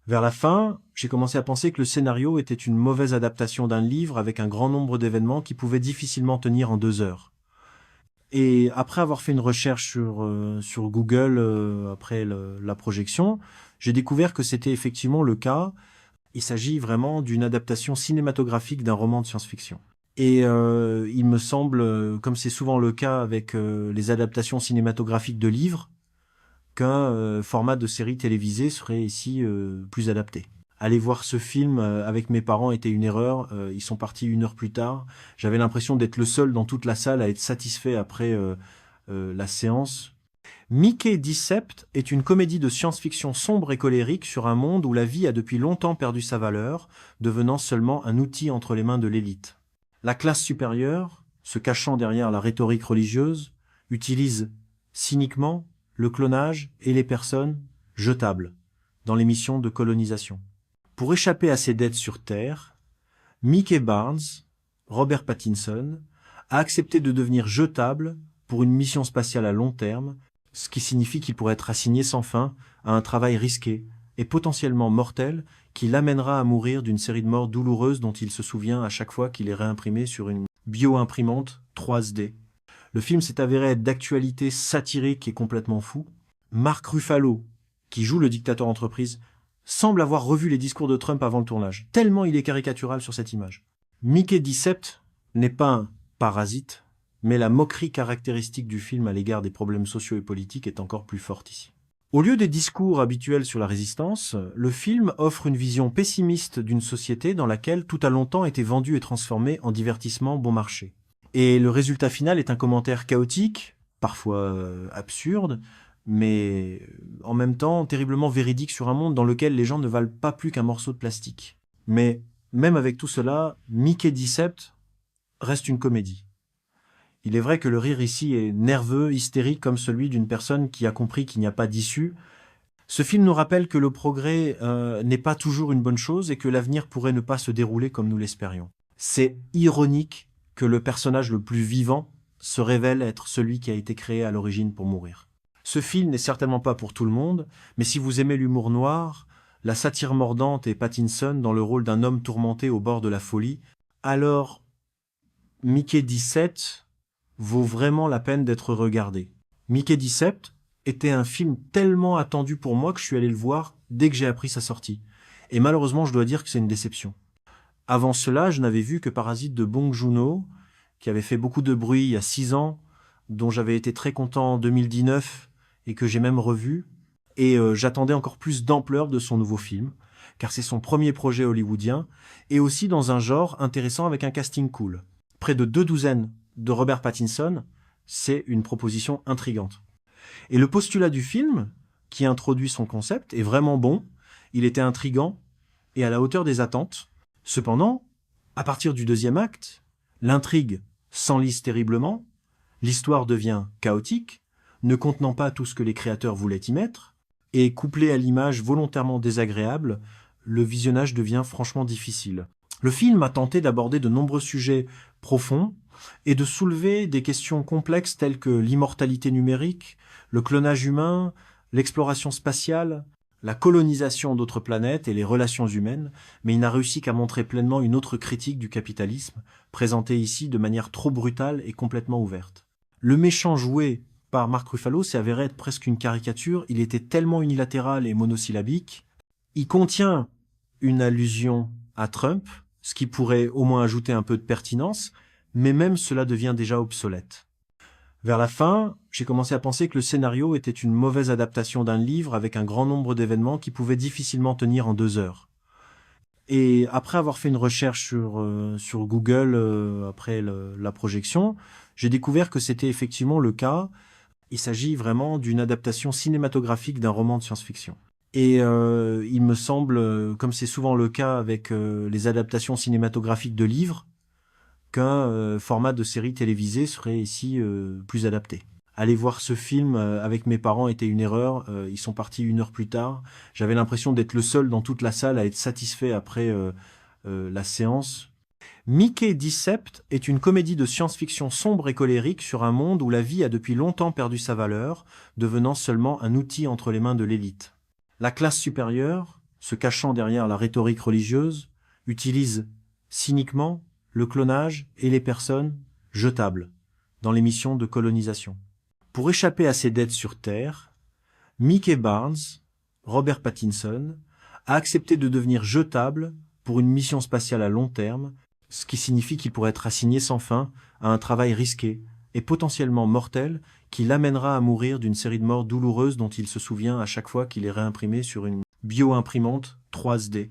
Vers la fin, j'ai commencé à penser que le scénario était une mauvaise adaptation d'un livre avec un grand nombre d'événements qui pouvaient difficilement tenir en 2 heures. Et après avoir fait une recherche sur Google après la projection, j'ai découvert que c'était effectivement le cas. Il s'agit vraiment d'une adaptation cinématographique d'un roman de science-fiction. Et il me semble, comme c'est souvent le cas avec les adaptations cinématographiques de livres, qu'un format de série télévisée serait ici plus adapté. Aller voir ce film avec mes parents était une erreur. Ils sont partis 1 heure plus tard. J'avais l'impression d'être le seul dans toute la salle à être satisfait après la séance. Mickey Decept est une comédie de science-fiction sombre et colérique sur un monde où la vie a depuis longtemps perdu sa valeur, devenant seulement un outil entre les mains de l'élite. La classe supérieure, se cachant derrière la rhétorique religieuse, utilise cyniquement le clonage et les personnes jetables dans l'émission de colonisation. Pour échapper à ses dettes sur Terre, Mickey Barnes, Robert Pattinson, a accepté de devenir jetable pour une mission spatiale à long terme, ce qui signifie qu'il pourrait être assigné sans fin à un travail risqué et potentiellement mortel qui l'amènera à mourir d'une série de morts douloureuses dont il se souvient à chaque fois qu'il est réimprimé sur une bio-imprimante 3D. Le film s'est avéré être d'actualité satirique et complètement fou. Mark Ruffalo, qui joue le dictateur entreprise, semble avoir revu les discours de Trump avant le tournage, tellement il est caricatural sur cette image. Mickey Decept n'est pas un parasite, mais la moquerie caractéristique du film à l'égard des problèmes sociaux et politiques est encore plus forte ici. Au lieu des discours habituels sur la résistance, le film offre une vision pessimiste d'une société dans laquelle tout a longtemps été vendu et transformé en divertissement bon marché. Et le résultat final est un commentaire chaotique, parfois absurde, mais en même temps terriblement véridique sur un monde dans lequel les gens ne valent pas plus qu'un morceau de plastique. Mais même avec tout cela, Mickey Decept reste une comédie. Il est vrai que le rire ici est nerveux, hystérique, comme celui d'une personne qui a compris qu'il n'y a pas d'issue. Ce film nous rappelle que le progrès n'est pas toujours une bonne chose et que l'avenir pourrait ne pas se dérouler comme nous l'espérions. C'est ironique que le personnage le plus vivant se révèle être celui qui a été créé à l'origine pour mourir. Ce film n'est certainement pas pour tout le monde, mais si vous aimez l'humour noir, la satire mordante et Pattinson dans le rôle d'un homme tourmenté au bord de la folie, alors Mickey 17 vaut vraiment la peine d'être regardé. Mickey Decept était un film tellement attendu pour moi que je suis allé le voir dès que j'ai appris sa sortie. Et malheureusement, je dois dire que c'est une déception. Avant cela, je n'avais vu que Parasite de Bong Joon-ho, qui avait fait beaucoup de bruit il y a 6 ans, dont j'avais été très content en 2019 et que j'ai même revu. Et j'attendais encore plus d'ampleur de son nouveau film, car c'est son premier projet hollywoodien, et aussi dans un genre intéressant avec un casting cool. Près de 2 douzaines de Robert Pattinson, c'est une proposition intrigante. Et le postulat du film, qui introduit son concept, est vraiment bon, il était intrigant et à la hauteur des attentes. Cependant, à partir du deuxième acte, l'intrigue s'enlise terriblement, l'histoire devient chaotique, ne contenant pas tout ce que les créateurs voulaient y mettre, et couplé à l'image volontairement désagréable, le visionnage devient franchement difficile. Le film a tenté d'aborder de nombreux sujets profonds et de soulever des questions complexes telles que l'immortalité numérique, le clonage humain, l'exploration spatiale, la colonisation d'autres planètes et les relations humaines, mais il n'a réussi qu'à montrer pleinement une autre critique du capitalisme, présentée ici de manière trop brutale et complètement ouverte. Le méchant joué par Mark Ruffalo s'est avéré être presque une caricature, il était tellement unilatéral et monosyllabique. Il contient une allusion à Trump, ce qui pourrait au moins ajouter un peu de pertinence, mais même cela devient déjà obsolète. Vers la fin, j'ai commencé à penser que le scénario était une mauvaise adaptation d'un livre avec un grand nombre d'événements qui pouvaient difficilement tenir en 2 heures. Et après avoir fait une recherche sur Google après la projection, j'ai découvert que c'était effectivement le cas. Il s'agit vraiment d'une adaptation cinématographique d'un roman de science-fiction. Et il me semble, comme c'est souvent le cas avec les adaptations cinématographiques de livres, qu'un format de série télévisée serait ici plus adapté. Aller voir ce film avec mes parents était une erreur. Ils sont partis 1 heure plus tard. J'avais l'impression d'être le seul dans toute la salle à être satisfait après la séance. Mickey Decept est une comédie de science-fiction sombre et colérique sur un monde où la vie a depuis longtemps perdu sa valeur, devenant seulement un outil entre les mains de l'élite. La classe supérieure, se cachant derrière la rhétorique religieuse, utilise cyniquement le clonage et les personnes jetables dans les missions de colonisation. Pour échapper à ses dettes sur Terre, Mickey Barnes, Robert Pattinson, a accepté de devenir jetable pour une mission spatiale à long terme, ce qui signifie qu'il pourrait être assigné sans fin à un travail risqué et potentiellement mortel qui l'amènera à mourir d'une série de morts douloureuses dont il se souvient à chaque fois qu'il est réimprimé sur une bio-imprimante 3D.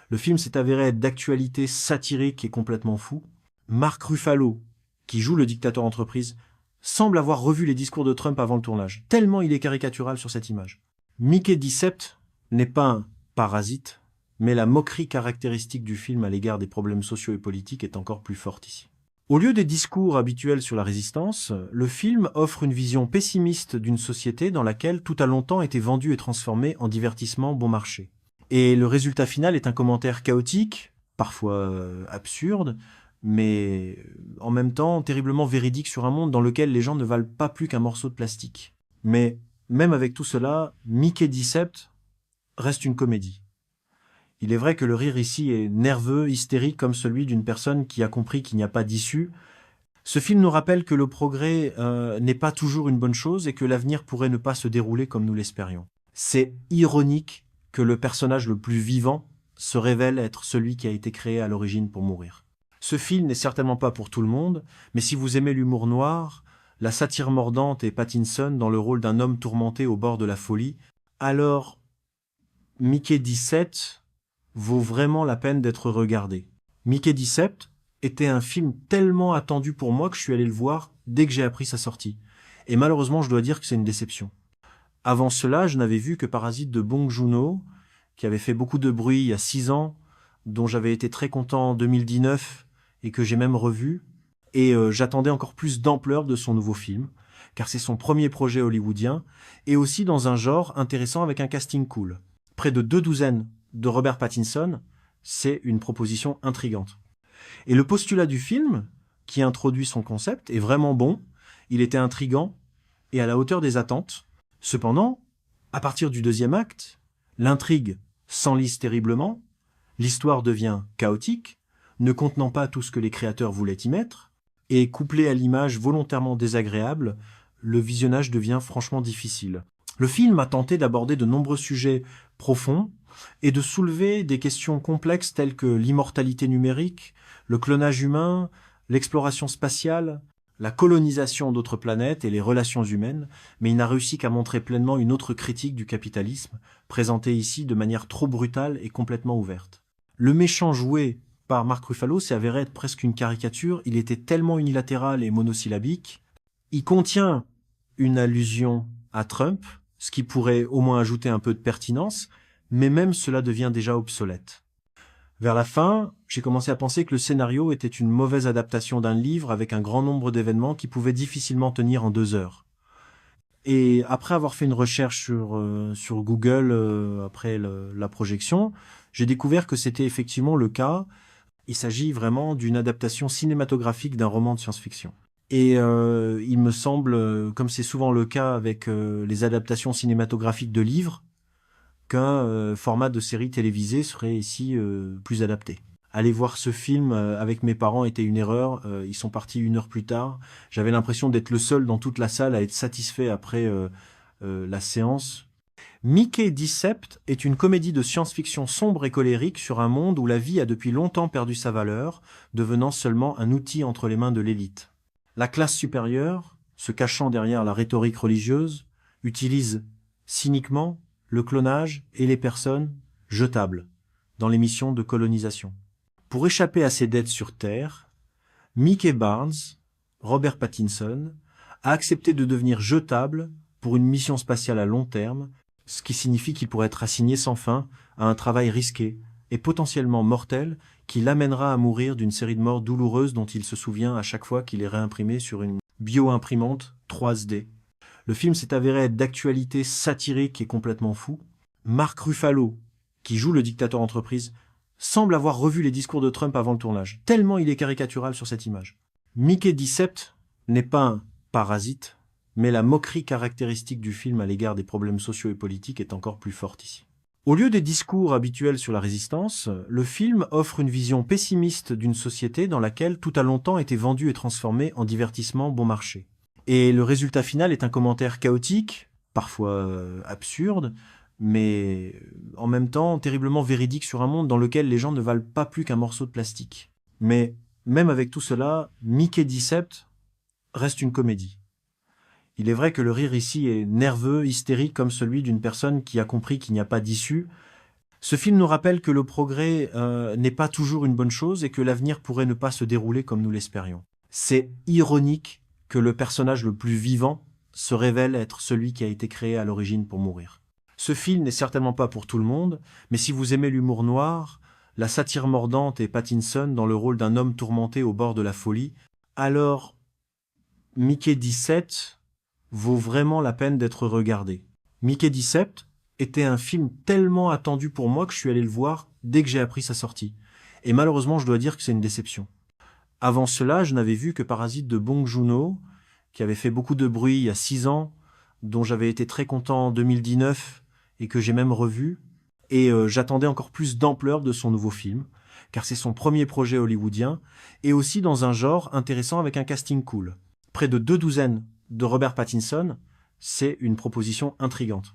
Le film s'est avéré être d'actualité satirique et complètement fou. Mark Ruffalo, qui joue le dictateur entreprise, semble avoir revu les discours de Trump avant le tournage, tellement il est caricatural sur cette image. Mickey Decept n'est pas un parasite, mais la moquerie caractéristique du film à l'égard des problèmes sociaux et politiques est encore plus forte ici. Au lieu des discours habituels sur la résistance, le film offre une vision pessimiste d'une société dans laquelle tout a longtemps été vendu et transformé en divertissement bon marché. Et le résultat final est un commentaire chaotique, parfois absurde, mais en même temps terriblement véridique sur un monde dans lequel les gens ne valent pas plus qu'un morceau de plastique. Mais même avec tout cela, Mickey Decept reste une comédie. Il est vrai que le rire ici est nerveux, hystérique, comme celui d'une personne qui a compris qu'il n'y a pas d'issue. Ce film nous rappelle que le progrès n'est pas toujours une bonne chose et que l'avenir pourrait ne pas se dérouler comme nous l'espérions. C'est ironique que le personnage le plus vivant se révèle être celui qui a été créé à l'origine pour mourir. Ce film n'est certainement pas pour tout le monde, mais si vous aimez l'humour noir, la satire mordante et Pattinson dans le rôle d'un homme tourmenté au bord de la folie, alors Mickey 17 vaut vraiment la peine d'être regardé. Mickey 17 était un film tellement attendu pour moi que je suis allé le voir dès que j'ai appris sa sortie. Et malheureusement, je dois dire que c'est une déception. Avant cela, je n'avais vu que Parasite de Bong Joon-ho, qui avait fait beaucoup de bruit il y a 6 ans, dont j'avais été très content en 2019 et que j'ai même revu. Et j'attendais encore plus d'ampleur de son nouveau film, car c'est son premier projet hollywoodien, et aussi dans un genre intéressant avec un casting cool. Près de 2 douzaines de Robert Pattinson, c'est une proposition intrigante. Et le postulat du film, qui introduit son concept, est vraiment bon, il était intrigant et à la hauteur des attentes. Cependant, à partir du deuxième acte, l'intrigue s'enlise terriblement, l'histoire devient chaotique, ne contenant pas tout ce que les créateurs voulaient y mettre, et couplé à l'image volontairement désagréable, le visionnage devient franchement difficile. Le film a tenté d'aborder de nombreux sujets profonds et de soulever des questions complexes telles que l'immortalité numérique, le clonage humain, l'exploration spatiale, la colonisation d'autres planètes et les relations humaines, mais il n'a réussi qu'à montrer pleinement une autre critique du capitalisme, présentée ici de manière trop brutale et complètement ouverte. Le méchant joué par Mark Ruffalo s'est avéré être presque une caricature, il était tellement unilatéral et monosyllabique. Il contient une allusion à Trump, ce qui pourrait au moins ajouter un peu de pertinence, mais même cela devient déjà obsolète. Vers la fin, j'ai commencé à penser que le scénario était une mauvaise adaptation d'un livre avec un grand nombre d'événements qui pouvaient difficilement tenir en 2 heures. Et après avoir fait une recherche sur Google après la projection, j'ai découvert que c'était effectivement le cas. Il s'agit vraiment d'une adaptation cinématographique d'un roman de science-fiction. Et il me semble, comme c'est souvent le cas avec les adaptations cinématographiques de livres, qu'un format de série télévisée serait ici plus adapté. Aller voir ce film avec mes parents était une erreur. Ils sont partis 1 heure plus tard. J'avais l'impression d'être le seul dans toute la salle à être satisfait après la séance. Mickey Decept est une comédie de science-fiction sombre et colérique sur un monde où la vie a depuis longtemps perdu sa valeur, devenant seulement un outil entre les mains de l'élite. La classe supérieure, se cachant derrière la rhétorique religieuse, utilise cyniquement le clonage et les personnes jetables dans les missions de colonisation. Pour échapper à ses dettes sur Terre, Mickey Barnes, Robert Pattinson, a accepté de devenir jetable pour une mission spatiale à long terme, ce qui signifie qu'il pourrait être assigné sans fin à un travail risqué et potentiellement mortel qui l'amènera à mourir d'une série de morts douloureuses dont il se souvient à chaque fois qu'il est réimprimé sur une bio-imprimante 3D. Le film s'est avéré être d'actualité satirique et complètement fou. Mark Ruffalo, qui joue le dictateur entreprise, semble avoir revu les discours de Trump avant le tournage, tellement il est caricatural sur cette image. Mickey Decept n'est pas un parasite, mais la moquerie caractéristique du film à l'égard des problèmes sociaux et politiques est encore plus forte ici. Au lieu des discours habituels sur la résistance, le film offre une vision pessimiste d'une société dans laquelle tout a longtemps été vendu et transformé en divertissement bon marché. Et le résultat final est un commentaire chaotique, parfois absurde, mais en même temps terriblement véridique sur un monde dans lequel les gens ne valent pas plus qu'un morceau de plastique. Mais même avec tout cela, Mickey Decept reste une comédie. Il est vrai que le rire ici est nerveux, hystérique, comme celui d'une personne qui a compris qu'il n'y a pas d'issue. Ce film nous rappelle que le progrès n'est pas toujours une bonne chose et que l'avenir pourrait ne pas se dérouler comme nous l'espérions. C'est ironique que le personnage le plus vivant se révèle être celui qui a été créé à l'origine pour mourir. Ce film n'est certainement pas pour tout le monde, mais si vous aimez l'humour noir, la satire mordante et Pattinson dans le rôle d'un homme tourmenté au bord de la folie, alors Mickey 17 vaut vraiment la peine d'être regardé. Mickey 17 était un film tellement attendu pour moi que je suis allé le voir dès que j'ai appris sa sortie. Et malheureusement, je dois dire que c'est une déception. Avant cela, je n'avais vu que Parasite de Bong Joon-ho, qui avait fait beaucoup de bruit il y a 6 ans, dont j'avais été très content en 2019 et que j'ai même revu. Et j'attendais encore plus d'ampleur de son nouveau film, car c'est son premier projet hollywoodien, et aussi dans un genre intéressant avec un casting cool. Près de 2 douzaines de Robert Pattinson, c'est une proposition intrigante.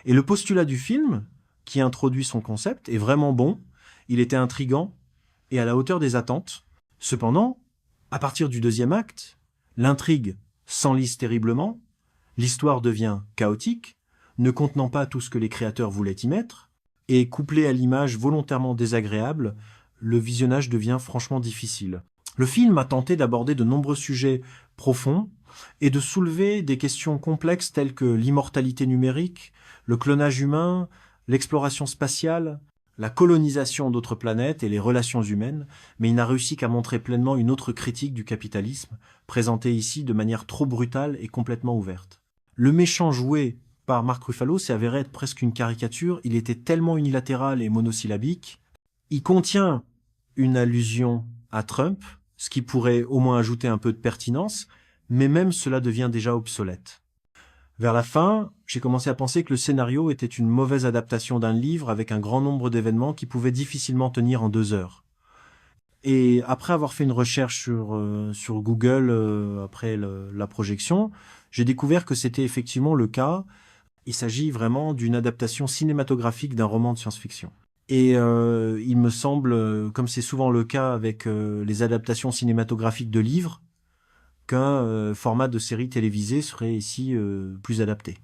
Et le postulat du film, qui introduit son concept, est vraiment bon, il était intrigant et à la hauteur des attentes. Cependant, à partir du deuxième acte, l'intrigue s'enlise terriblement, l'histoire devient chaotique, ne contenant pas tout ce que les créateurs voulaient y mettre, et couplé à l'image volontairement désagréable, le visionnage devient franchement difficile. Le film a tenté d'aborder de nombreux sujets profonds et de soulever des questions complexes telles que l'immortalité numérique, le clonage humain, l'exploration spatiale, la colonisation d'autres planètes et les relations humaines, mais il n'a réussi qu'à montrer pleinement une autre critique du capitalisme, présentée ici de manière trop brutale et complètement ouverte. Le méchant joué par Mark Ruffalo s'est avéré être presque une caricature, il était tellement unilatéral et monosyllabique. Il contient une allusion à Trump, ce qui pourrait au moins ajouter un peu de pertinence, mais même cela devient déjà obsolète. Vers la fin, j'ai commencé à penser que le scénario était une mauvaise adaptation d'un livre avec un grand nombre d'événements qui pouvaient difficilement tenir en 2 heures. Et après avoir fait une recherche sur Google après la projection, j'ai découvert que c'était effectivement le cas. Il s'agit vraiment d'une adaptation cinématographique d'un roman de science-fiction. Et il me semble, comme c'est souvent le cas avec les adaptations cinématographiques de livres, qu'un format de série télévisée serait ici plus adapté.